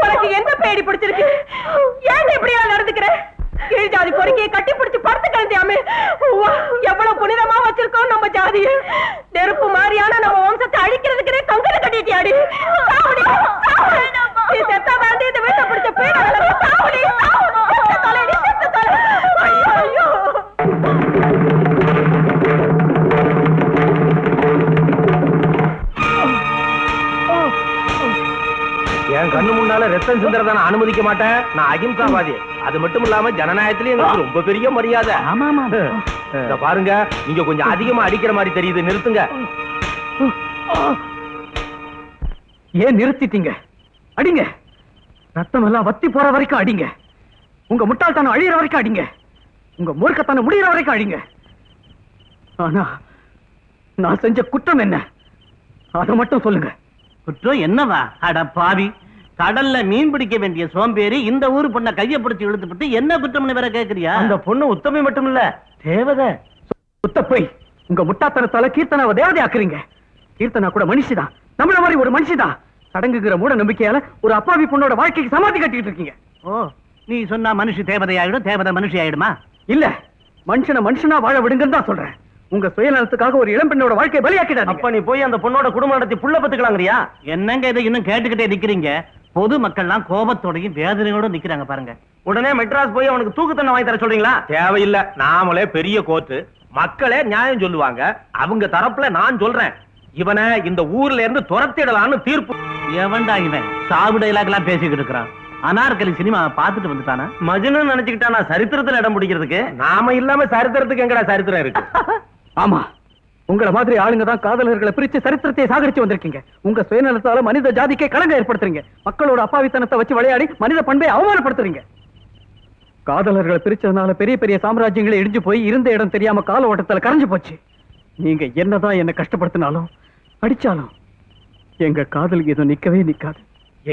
உனக்கு என்ன பேடி பிடிச்சிருக்கு? ஏன் இப்படியா நடந்துக்கிற? கீழ் ஜாதி பொறுக்கியை கட்டி பிடிச்சு படுத்து கிடந்தியாமே. எவ்வளவு புனிதமா வச்சிருக்கோம் நம்ம ஜாதிய. நெருப்பு மாதிரியான நம்ம வம்சத்தை அழிக்கிறதுக்குனே கங்கல கட்டிட்டியாடி. சாவுடி, சாவு. நீ செத்தா தாண்டி இந்த வீட்டை பிடிச்ச பீடா விலகு. சாவுடி, சாவு. செத்த தொலைடி, செத்த தொலை. ஐயோ, ஐயோ. என் கண்ணு முன்னால ரத்தம் சிந்தறத நான் அனுமதிக்க மாட்டேன். நான் அகிம்சாவாதி. அது மட்டும் இல்லாம ஜனநாயகத்திலே எனக்கு ரொம்ப பெரிய மரியாதை. இத பாருங்க, நீங்க கொஞ்சம் அதிகமா அடிக்கிற மாதிரி தெரியுது. நிறுத்துங்க. ஏன் நிறுத்திட்டீங்க? அடிங்க. ரத்தம் எல்லாம் வத்தி போற வரைக்கும் அடிங்க. உங்க முட்டாள்தனம் அழியிற வரைக்கும் அடிங்க. உங்க மூர்க்கத்தனம் முடியிற வரைக்கும் அடிங்க. ஆனா நான் செஞ்ச குற்றம் என்ன? அதை மட்டும் சொல்லுங்க. குற்றம் என்னவா? அட பாவி, கடல்ல மீன் பிடிக்க வேண்டிய சோம்பேறி இந்த ஊரு பொண்ண கைய பிடிச்சு இழுத்துட்டு என்ன குற்றம்னு வேற கேக்குறியா? அந்த பொண்ணு உத்தமி மட்டும் இல்ல, தேவதை. சுத்த போய் உங்க முட்டாத்தனத்தால கீர்த்தனாவை தேவதை ஆக்குறீங்க. கீர்த்தனா கூட மனுஷிதான், நம்மள மாதிரி ஒரு மனுஷிதான். சடங்குங்கிற மூட நம்பிக்கையால ஒரு அப்பாவி பொண்ணோட வாழ்க்கைக்கு சமாதி கட்டிட்டு இருக்கீங்க. ஓ, நீ சொன்னா மனுஷி தேவதை ஆயிடும், தேவதை மனுஷி ஆயிடுமா? இல்ல, மனுஷனை மனுஷனா வாழ விடுங்கன்னு தான் சொல்றேன். உங்க சுயநலத்துக்காக ஒரு இளம் பெண்ணோட வாழ்க்கையை பலியாக்கிடாதீங்க. அப்ப நீ போய் அந்த பொண்ணோட குடும்பம் நடத்தி புள்ள பத்துக்கலாங்கறியா? என்னங்க இதை இன்னும் கேட்டுக்கிட்டே நிக்கிறீங்க? பொது மக்கள்லாம் கோபத்தோடையும் வேதனையோட நிக்கிறாங்க பாருங்க. உடனே மெட்ராஸ் போய் அவனுக்கு தூக்கு தண்டனை வாங்கி தர சொல்றீங்களா? தேவையில்ல. நாமளே பெரிய கோர்ட்டு, மக்களே நியாயம் சொல்லுவாங்க. அவங்க தரப்புல நான் சொல்றேன், இவனை இந்த ஊர்ல இருந்து துரத்திடலான்னு தீர்ப்பு. எவன்டா இவன் சாவு டைலாக் எல்லாம் பேசிக்கிட்டு இருக்கிறான்? அனார்கலி சினிமா பார்த்துட்டு வந்துட்டானா? மஜ்னு நினைச்சுக்கிட்டானா சரித்திரத்துல இடம் பிடிக்கிறதுக்கு? நாம இல்லாம சரித்திரத்துக்கு எங்கடா சரித்திரம் இருக்கு? ஆமா, உங்களை மாதிரி ஆளுங்க தான் காதலர்களை பிரிச்சு சரித்திரத்தை சாகரிச்சு வந்திருக்கீங்க. உங்க சுயநலத்தால மனித ஜாதிக்கே களங்கம் ஏற்படுத்துறீங்க. மக்களோட அப்பாவித்தனத்தை வச்சு விளையாடி மனித பண்பை அவமானப்படுத்துறீங்க. காதலர்களை பிரிச்சதுனால பெரிய பெரிய சாம்ராஜ்யங்களை இடிஞ்சு போய் இருந்த இடம் தெரியாம கால ஓட்டத்துல கரைஞ்சு போச்சு. நீங்க என்னதான் என்ன கஷ்டப்படுத்தினாலும் அடிச்சாலும் எங்க காதல் எதுவும் நிக்கவே நிக்காது.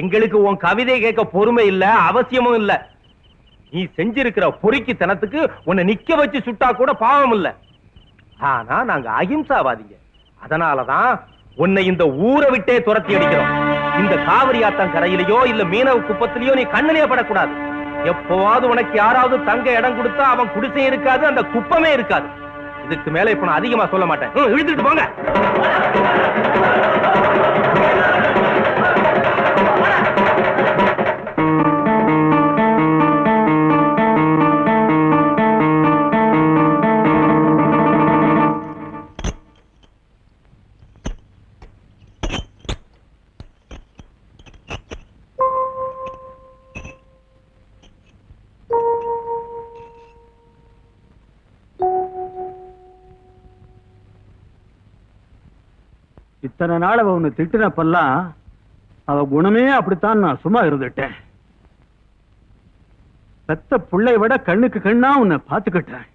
எங்களுக்கு உன் கவிதை கேட்க பொறுமை இல்ல, அவசியமும் இல்ல. நீ செஞ்சிருக்கிற பொறுக்கித்தனத்துக்கு உன்னை நிக்க வச்சு சுட்டா கூட பாவம் இல்ல. ஆனா நாங்க அகிம்சாவாதிங்க. அதனாலதான் உன்னை இந்த ஊரை விட்டே துரத்தி அடிக்கிறோம். இந்த காவிரி ஆத்தம் கரையிலையோ இல்ல மீனவ குப்பத்திலேயோ நீ கண்ணிலே படக்கூடாது. எப்பவாவது உனக்கு யாராவது தங்க இடம் கொடுத்தா அவன் குடிசை இருக்காது, அந்த குப்பமே இருக்காது. இதுக்கு மேல இப்ப நான் அதிகமா சொல்ல மாட்டேன். இழுத்துட்டு போங்க. இத்தனை நாள் அவ உன்னை திட்டினப்பெல்லாம் அவ குணமே அப்படித்தான் நான் சும்மா இருந்துட்டேன். பெத்த புள்ளைய விட கண்ணுக்கு கண்ணா உன்னை பாத்துக்கிட்டேன்.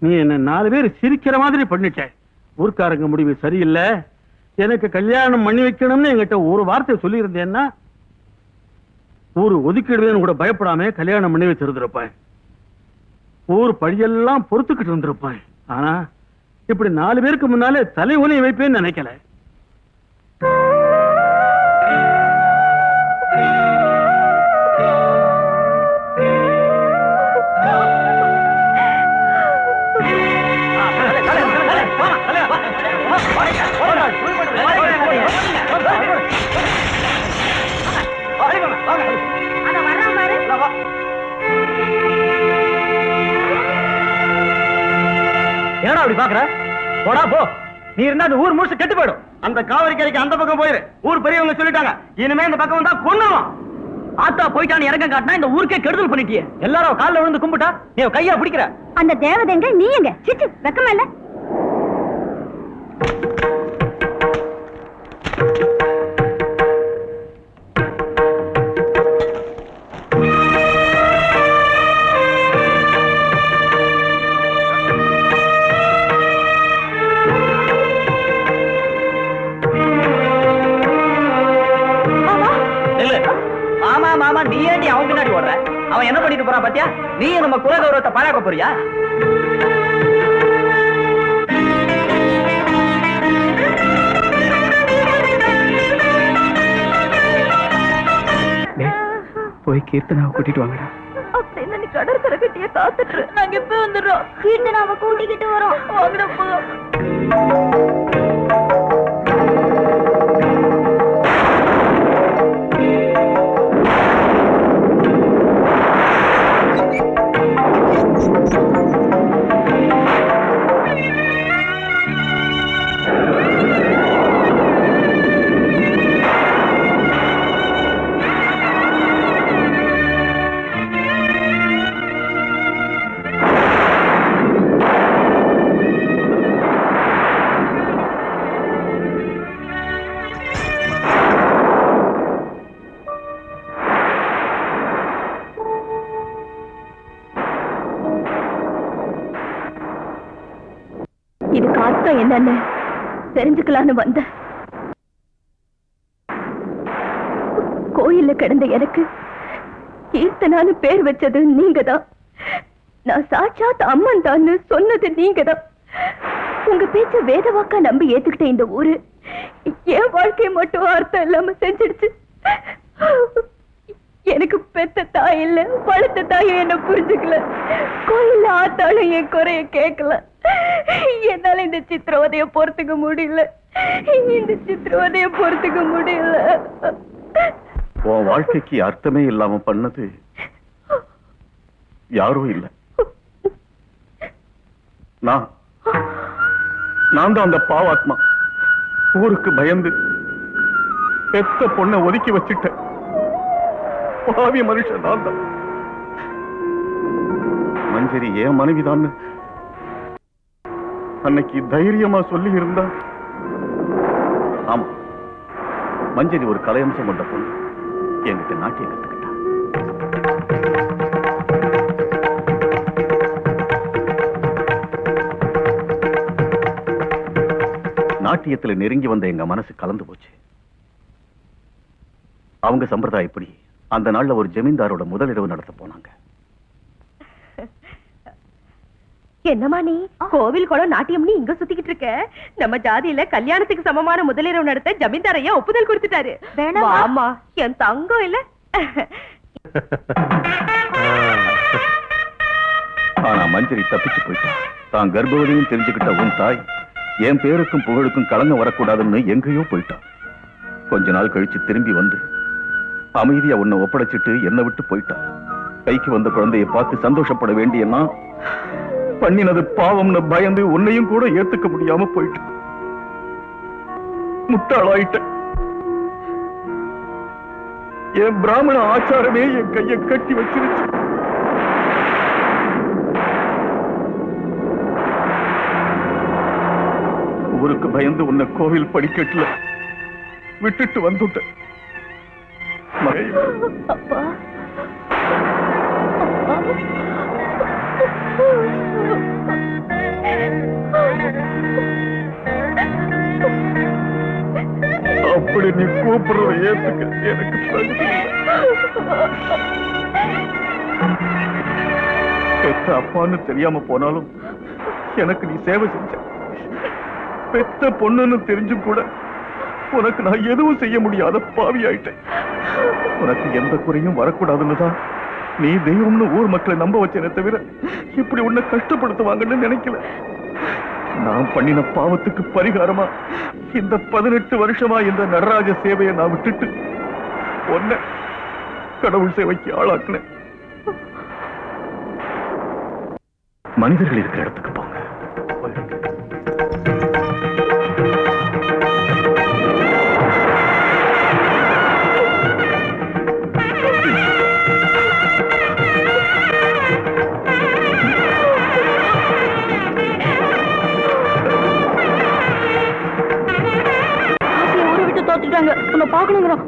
நீ என்ன 4 பேர் சிரிக்கிற மாதிரி பண்ணிட்ட. ஊர்க்காரங்க முடிவு சரியில்லை, எனக்கு கல்யாணம் பண்ணி வைக்கணும்னு என்கிட்ட ஒரு வார்த்தை சொல்லி இருந்தேன்னா ஊர் ஒதுக்கிடுவேன்னு கூட பயப்படாம கல்யாணம் பண்ணி வச்சிருந்திருப்பேன். ஊர் பழியெல்லாம் பொறுத்துக்கிட்டு இருந்திருப்பேன். ஆனா இப்படி 4 பேருக்கு முன்னாலே தலை ஒலி வைப்பேன்னு நினைக்கல. என்னடா அப்படி பாக்குற? போடா போ. நீ இருந்தா அந்த ஊர் முழுசு கெட்டு போயிடும். அந்த காவிரி கரைக்கு அந்த பக்கம் போயிரு. ஊர் பெரியவங்க சொல்லிட்டாங்க, இனிமே இந்த பக்கம் வந்தா கொன்னுவோம். ஆத்தா போயிட்டான்னு இறங்க காட்டினா இந்த ஊருக்கே கெடுதல் பண்ணிட்டியே. எல்லாரும் காலில் விழுந்து கும்பிட்டா நீ கையா பிடிக்கிற. அந்த தேவதைங்க நீ எங்க சிச்சு வெக்கமா இல்ல? ஆமா மாமா, நீ ஏண்டி அவன் பின்னாடி ஓடுற? அவன் என்ன பண்ணிட்டு போறான் பாத்தியா? நீ நம்ம குல கௌரவத்தை பாழாக்க போறியா? போய் கீர்த்தனாவை கூட்டிட்டு வாங்கடா. அப்படின்னு நீ கடற்கரை கட்டிய காத்துட்டு நாங்க இப்ப வந்துடுறோம். கீர்த்தனாவை கூட்டிக்கிட்டு வரோம். வாங்கடா போ. இதுக்கு அர்த்தம் என்னன்னு தெரிஞ்சுக்கலான்னு வந்த. கோயில்ல கிடந்த எனக்கு கீர்த்தனான்னு பேர் வச்சது நீங்கதான். நான் சாட்சாத் அம்மன் தான் சொன்னது நீங்கதான். உங்க பேச்ச வேதவாக்கா நம்பி ஏத்துக்கிட்ட இந்த ஊரு என் வாழ்க்கையை மட்டும் அர்த்தம் இல்லாம செஞ்சிடுச்சு. எனக்கு பெத்த தாய் இல்ல, வளர்த்த தாயும் என்ன புரிஞ்சுக்கல. கோயில்ல ஆத்தாலும் என் குறைய கேட்கல. என்னால இந்த சித்திரவதைய பொறுத்துக்க முடியல. இந்த சித்திரவதைய பொறுத்துக்க முடியல. உன் வாழ்க்கைக்கு அர்த்தமே இல்லாம பண்ணது யாரும் இல்ல, நான் தான் அந்த பாவாத்மா. ஊருக்கு பயந்து பெத்த பொண்ணை ஒதுக்கி வச்சுட்டேன். பாவி மனுஷன் நான் தான். மஞ்சரி ஏன் மனைவிதான் அன்னைக்கு தைரியமா சொல்லி இருந்தா. ஆமா, மஞ்சரி ஒரு கலையம்சம் கொண்ட பொண்ணு. என்கிட்ட நாட்டியம் கத்துக்கிட்டா. நாட்டியத்துல நெருங்கி வந்த எங்க மனசு கலந்து போச்சு. அவங்க சம்பிரதாயப்படி அந்த நாள்ல ஒரு ஜமீன்தாரோட முதலிரவு நடத்த போனாங்க. என்னமா நீ கோவில் குளம் நாட்டியம் நீ இங்க சுத்திக்கிட்டு இருக்க? நம்ம ஜாதியில கல்யாணத்துக்கு சமமான முதலிரவு நடத்த ஜமீன்தார் ஐயா ஒப்புதல் கொடுத்துட்டாரு. ஆமா, என் தங்கம் இல்ல. ஆனா மஞ்சரி தப்பிச்சு போயிட்டான். தான் கர்ப்பவதியும் தெரிஞ்சுக்கிட்ட உன் தாய் என் பேருக்கும் புகழுக்கும் கலங்க வரக்கூடாதுன்னு எங்கேயோ போயிட்டான். கொஞ்ச நாள் கழிச்சு திரும்பி வந்து அமைதியா உன்னை ஒப்படைச்சிட்டு என்னை விட்டு போயிட்டான். கைக்கு வந்த குழந்தையை பார்த்து சந்தோஷப்பட வேண்டியன்னா பண்ணினது பாவம்னு பயந்து உன்னையும் கூட ஏத்துக்க முடியாம போயிட்டு முட்டாளாயிட்ட. என் பிராமண ஆச்சாரமே என் கையை கட்டி வச்சிருச்சு. ஊருக்கு பயந்து உன்னை கோவில் படிக்கட்டுல விட்டுட்டு வந்துட்டேன். அப்பா இப்படி நீ கூப்பிடுறத ஏத்துக்க எனக்கு தகுதி இல்லை. பெத்த அப்பான்னு தெரியாம போனாலும் எனக்கு நீ சேவை செஞ்ச. பெத்த பொண்ணுன்னு தெரிஞ்சும் கூட உனக்கு நான் எதுவும் செய்ய முடியாத பாவி ஆயிட்டேன். உனக்கு எந்த குறையும் வரக்கூடாதுன்னு தான் நீ தெய்வம்னு ஊர் மக்களை நம்ப வச்சேனே தவிர இப்படி உன்னை கஷ்டப்படுத்துவாங்கன்னு நினைக்கல. நான் பண்ணின பாவத்துக்கு பரிகாரமா இந்த 18 வருஷமா இந்த நடராஜ சேவையை நான் விட்டுட்டு உன்னை கடவுள் சேவைக்கு ஆளாக்குனேன். மனிதர்கள் இருக்கிற இடத்துக்கு போங்க. ஊரை விட்டு தோத்துட்டாங்க. உன்னை பாக்கணுங்கிறான்.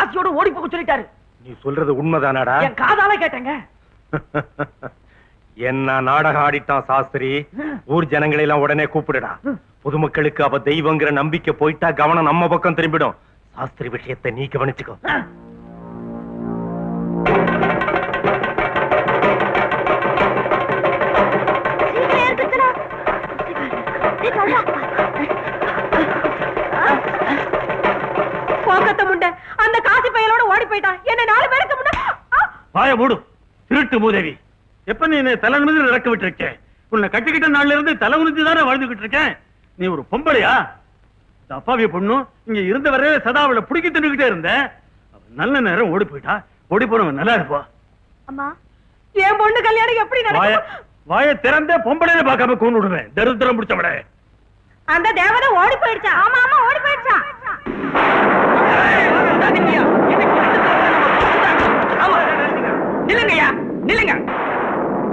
ஆசியோட ஓடி போக சொல்லிட்டாரு. நீ சொல்றது உண்மைதானாடா? என் காதால கேட்டேங்க. என்ன நாடகம் ஆடிட்டான் சாஸ்திரி. ஊர் ஜனங்களை எல்லாம் உடனே கூப்பிடுடா. பொதுமக்களுக்கு அவ தெய்வங்கிற நம்பிக்கை போயிட்டா கவனம் நம்ம பக்கம் திரும்பிடும். சாஸ்திரி விஷயத்தை நீ கவனிச்சுக்கோ. போக்கத்த முண்டை அந்த காசி பையலோட ஓடி போயிட்டான். என்ன 4 பேருக்கு முன்ன வாய மூடு திருட்டு மூதேவி. எப்ப நீ என்னை தலை நிமிர்ந்து நடக்க விட்டுருக்கேன்? உன்னை கட்டிக்கிட்ட நாள்ல இருந்து தலை உணிச்சு தானே வாழ்ந்துகிட்டு இருக்கேன். நீ ஒரு பொம்பளையா? இந்த அப்பாவிய பொண்ணு இங்க இருந்த வரையில சதா அவளை பிடிக்க தின்னுகிட்டே இருந்தேன். நல்ல நேரம் ஓடி போயிட்டா. ஓடி போனவன் நல்லா இருப்பா. அம்மா என் பொண்ணு கல்யாணம் எப்படி நடக்கும்? வாய திறந்தே பொம்பளையில பார்க்காம கொண்டு விடுவேன். தரித்திரம் முடிச்சவட. அந்த தேவதை ஓடி போயிடுச்சா? ஆமா ஆமா ஓடி போயிடுச்சா? நில்லுங்கய்யா நில்லுங்க.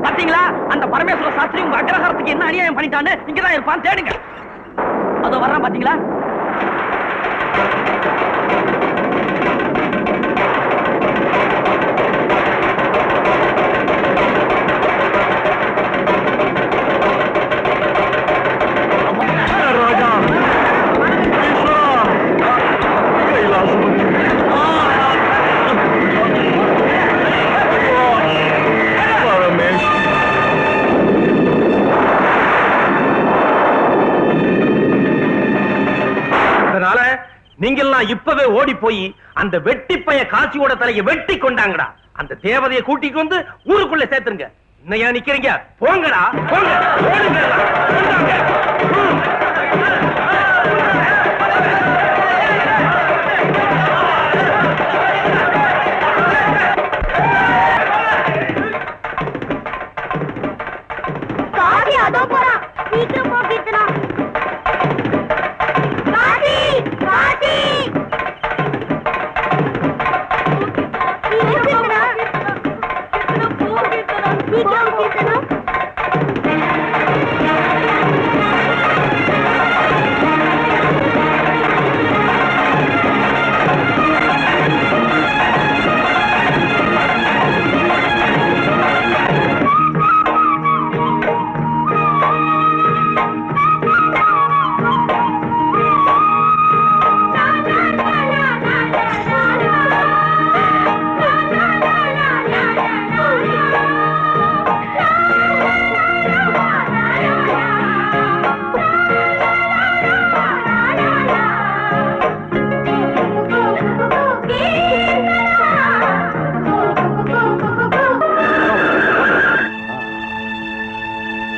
பாத்தீங்களா அந்த பரமேஸ்வர சாஸ்திரி உங்க அக்ரஹாரத்துக்கு என்ன அநியாயம் பண்ணிட்டான்னு இங்கதான் இருப்பான். தேடுங்க. அதோ வர்றான் பாத்தீங்களா? நீங்கெல்லாம் இப்பவே ஓடி போய் அந்த வெட்டி பைய காசியோட தலையை வெட்டி கொண்டாங்கடா. அந்த தேவதையை கூட்டிட்டு வந்து ஊருக்குள்ள சேர்த்துருங்க. இன்னையா நிக்கிறீங்க? போங்கடா போங்க. காசி அதோ போறா. சீக்கிரம் போ கீர்த்தனா. காசி காசி கீர்த்தனா போ கீர்த்தனா. சீக்கிரம் Keerthana.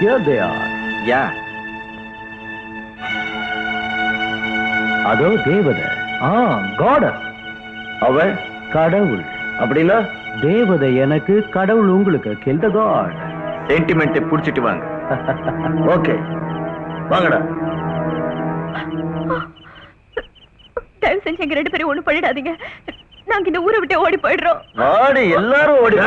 Here they are. Yeah. அதோ தேவதை. காடஸ். அவ கடவுள். அப்படின்னா தேவதை எனக்கு, கடவுள் உங்களுக்கு. Kill the god. சென்டிமெண்ட் புடிச்சிட்டு வாங்க. ஓகே வாங்கடா. தயவு செஞ்சு எங்க 2 பேரும் ஒண்ணு பண்ணிடாதீங்க. நாங்க இந்த ஊரை விட்டு ஓடி போயிடுறோம். ஆடி எல்லாரும் ஓடி.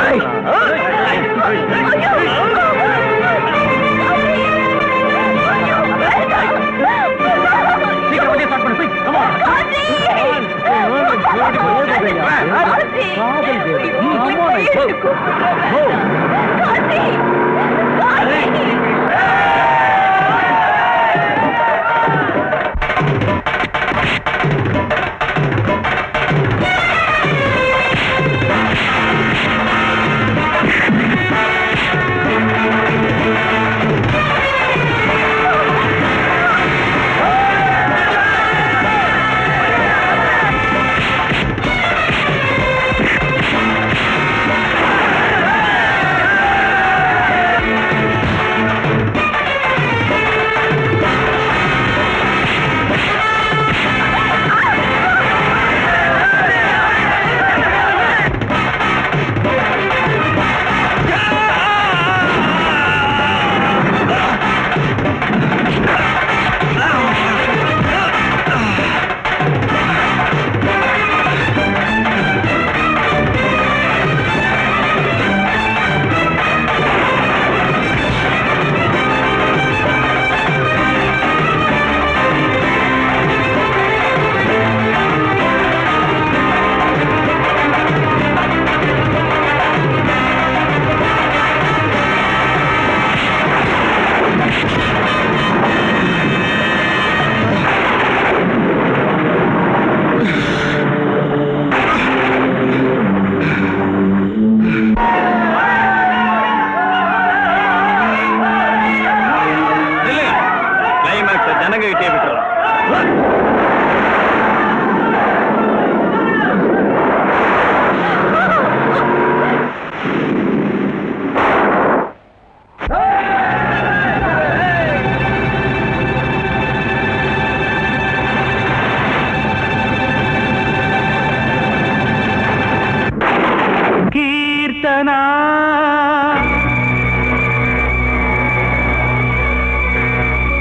கீர்த்தனா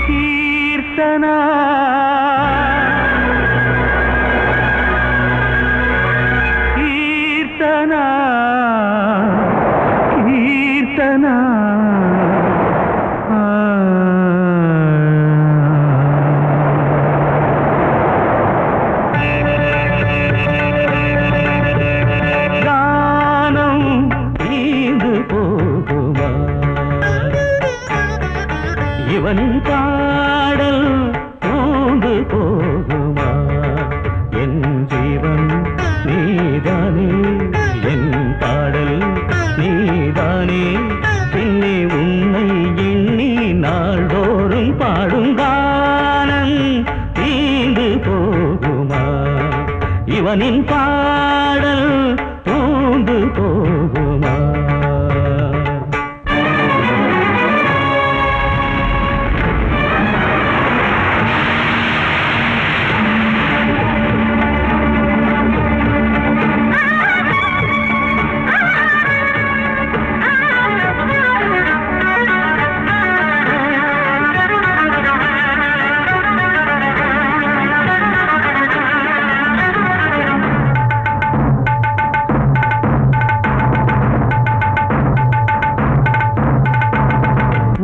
கீர்த்தனா கீர்த்தனா கீர்த்தனா கானம் தீந்து போகுமா இவனின் பாடல் தூந்து போகுமா என் ஜீவன் நீதானே என் பாடல் நீதானே பின்னே உன்னை எண்ணி நாள்தோறும் பாடும் கானம் தீந்து போகுமா இவனின் பாடல் தூந்து போகுமா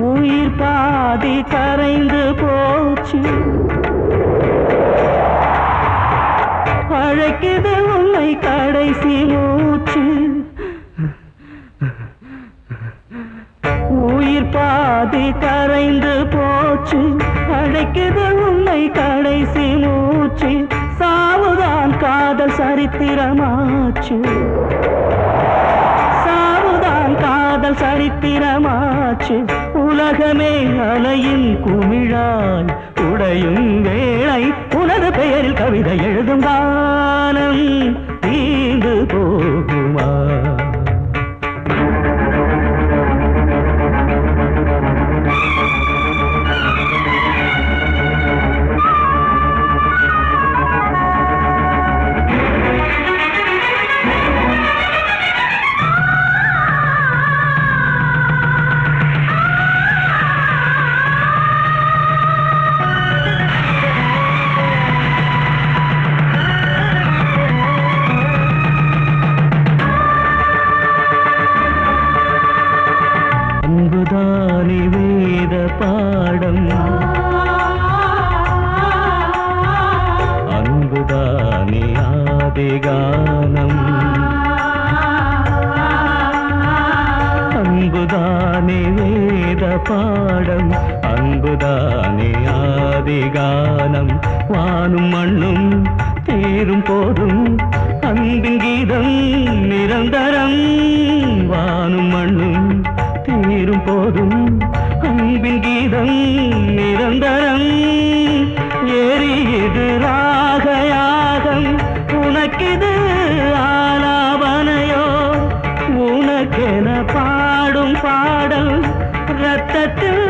உயிர் பாதி கரைந்து போச்சு அழைக்குது உன்னை கடைசி மூச்சு உயிர் பாதி கரைந்து போச்சு அழைக்குது உன்னை கடைசி மூச்சு சாவுதான் காதல் சரித்திரமாச்சு சாவுதான் காதல் சரித்திரமாச்சு உலகமே அலையின் குமிழாய் உடையும் வேளை உனது பெயரில் கவிதை எழுதும் காலம் தீண்டு போகுமா அன்புதானே வேத பாடம் அன்புதானே ஆதிகானம் அன்புதானே வேத பாடம் அன்புதானே ஆதிகானம் வானும் மண்ணும் தீரும் போதும் அன்பின் கீதம் நிரந்தரம் வானும் மண்ணும் தீரும் போதும் அன்பின் கீதம் நிரந்தரம் எரியுது ராகயாகம் உனக்கிது ஆலாபனையோ உனக்கென பாடும் பாடல் ரத்தத்தில்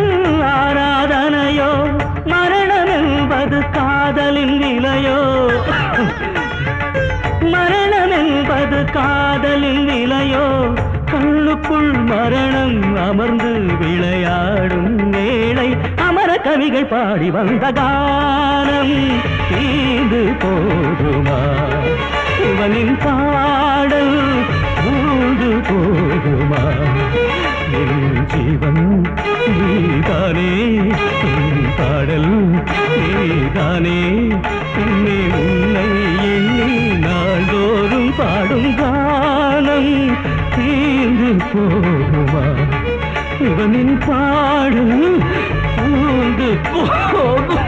ஆராதனையோ மரணம் என்பது காதலின் நிலையோ மரணம் என்பது காதலின் நிலையோ கண்ணுக்குள் மரணம் அமர்ந்து விளையாடும் வேளை அமர கவிகள் பாடி வந்த கானம் தீந்து போகுமா இவனின் பாடல் தூது போகுமா என் ஜீவன் நீதானே என் பாடல் நீதானே உன்னை உன்னை எண்ணி நாள்தோறும் பாடும் கானம் தீர்ந்து போகுமா இவனின் பாடல் தூந்து போகுமா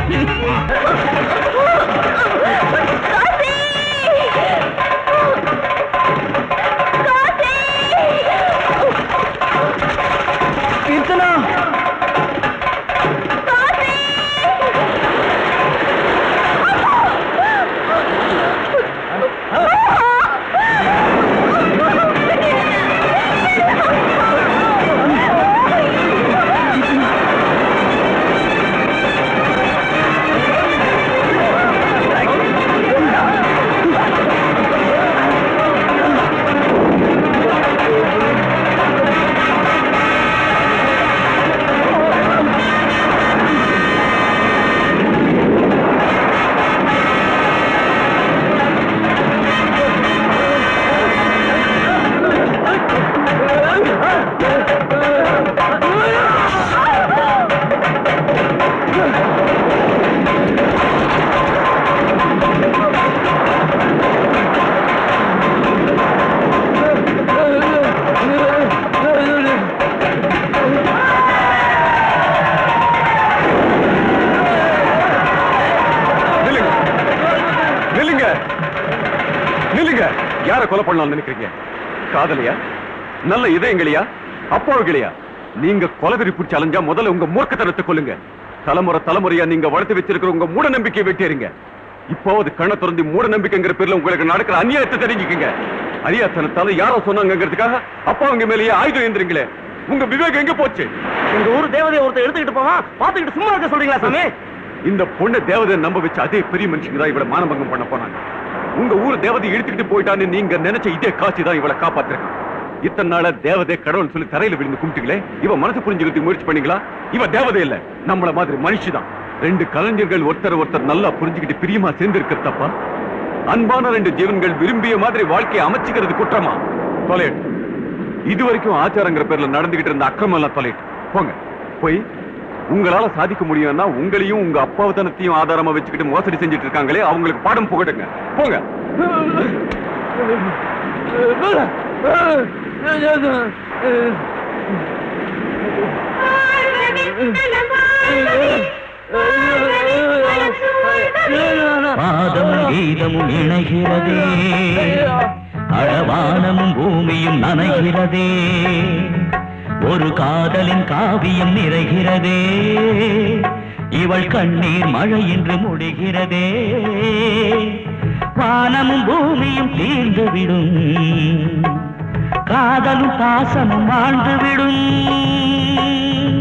கீர்த்தனா யாரை கொலை பண்ணலாம்னு நினைக்கிறீங்க? காதலியா? நல்ல இதயங்களையா? அப்பாவுகளையா? நீங்க கொலவெறி பிடிச்சி அலைஞ்சா முதல்ல உங்க மூர்க்கத்தனத்தை கொல்லுங்க. தலைமுறை தலைமுறையா நீங்க வளர்த்து வச்சிருக்கிற உங்க மூட நம்பிக்கையை வெட்டிடுங்க. இப்போது கண்ணை திறந்து மூட நம்பிக்கைங்கிற பேர்ல உங்களுக்கு நடக்கிற அநியாயத்தை தெரிஞ்சுக்கங்க. அரியாத்தனத்தால யாரோ சொன்னாங்கிறதுக்காக அப்பாவுங்க மேலேயே ஆயுதம் ஏந்திரீங்களே, உங்க விவேகம் எங்க போச்சு? எங்க ஊர் தேவதையை ஒருத்தர் எடுத்துக்கிட்டு போவான், பாத்துக்கிட்டு சும்மா இருக்க சொல்றீங்களா சாமி? இந்த பொண்ணை தேவதை நம்ப வச்சு அதே பெரிய மனுஷங்க தான் இவளை மானபங்கம் பண்ண போனாங்க. உங்க ஊர் தேவதை இழுத்துக்கிட்டு போயிட்டான்னு நீங்க நினைச்ச இதே காட்சி தான் இவளை காப்பாத்திருக்கான். இத்தனை நாள தேவதை கடவுள் சொல்லி தரையில விழுந்து கும்பிட்டுங்களே, இவ மனசு புரிஞ்சுக்கிறதுக்கு முயற்சி பண்ணீங்களா? இவ தேவதை இல்ல, நம்மள மாதிரி மனுஷிதான். ரெண்டு கலைஞர்கள் ஒருத்தர் நல்லா புரிஞ்சுக்கிட்டு பிரியமா சேர்ந்திருக்க தப்பா? அன்பான ரெண்டு ஜீவன்கள் விரும்பிய மாதிரி வாழ்க்கையை அமைச்சுக்கிறது குற்றமா? தொலையட்டு. இதுவரைக்கும் ஆச்சாரங்கிற பேர்ல நடந்துகிட்டு இருந்த அக்கிரமம் எல்லாம் தொலையட்டு. போங்க, போய் உங்களால சாதிக்க முடியும்னா உங்களையும் உங்க அப்பாவத்தனத்தையும் ஆதாரமா வச்சுக்கிட்டு மோசடி செஞ்சுட்டு இருக்காங்களே அவங்களுக்கு பாடம் புகட்டுங்க. போங்க. பாதமும் கீதமும் இணைகிறதே, அழவானமும் பூமியும் நனைகிறதே, ஒரு காதலின் காவியம் நிறைகிறதே, இவள் கண்ணீர் மழை என்று முடிகிறதே, வானமும் பூமியும் தீர்ந்துவிடும், காதலும் பாசமும் வாழ்ந்துவிடும்.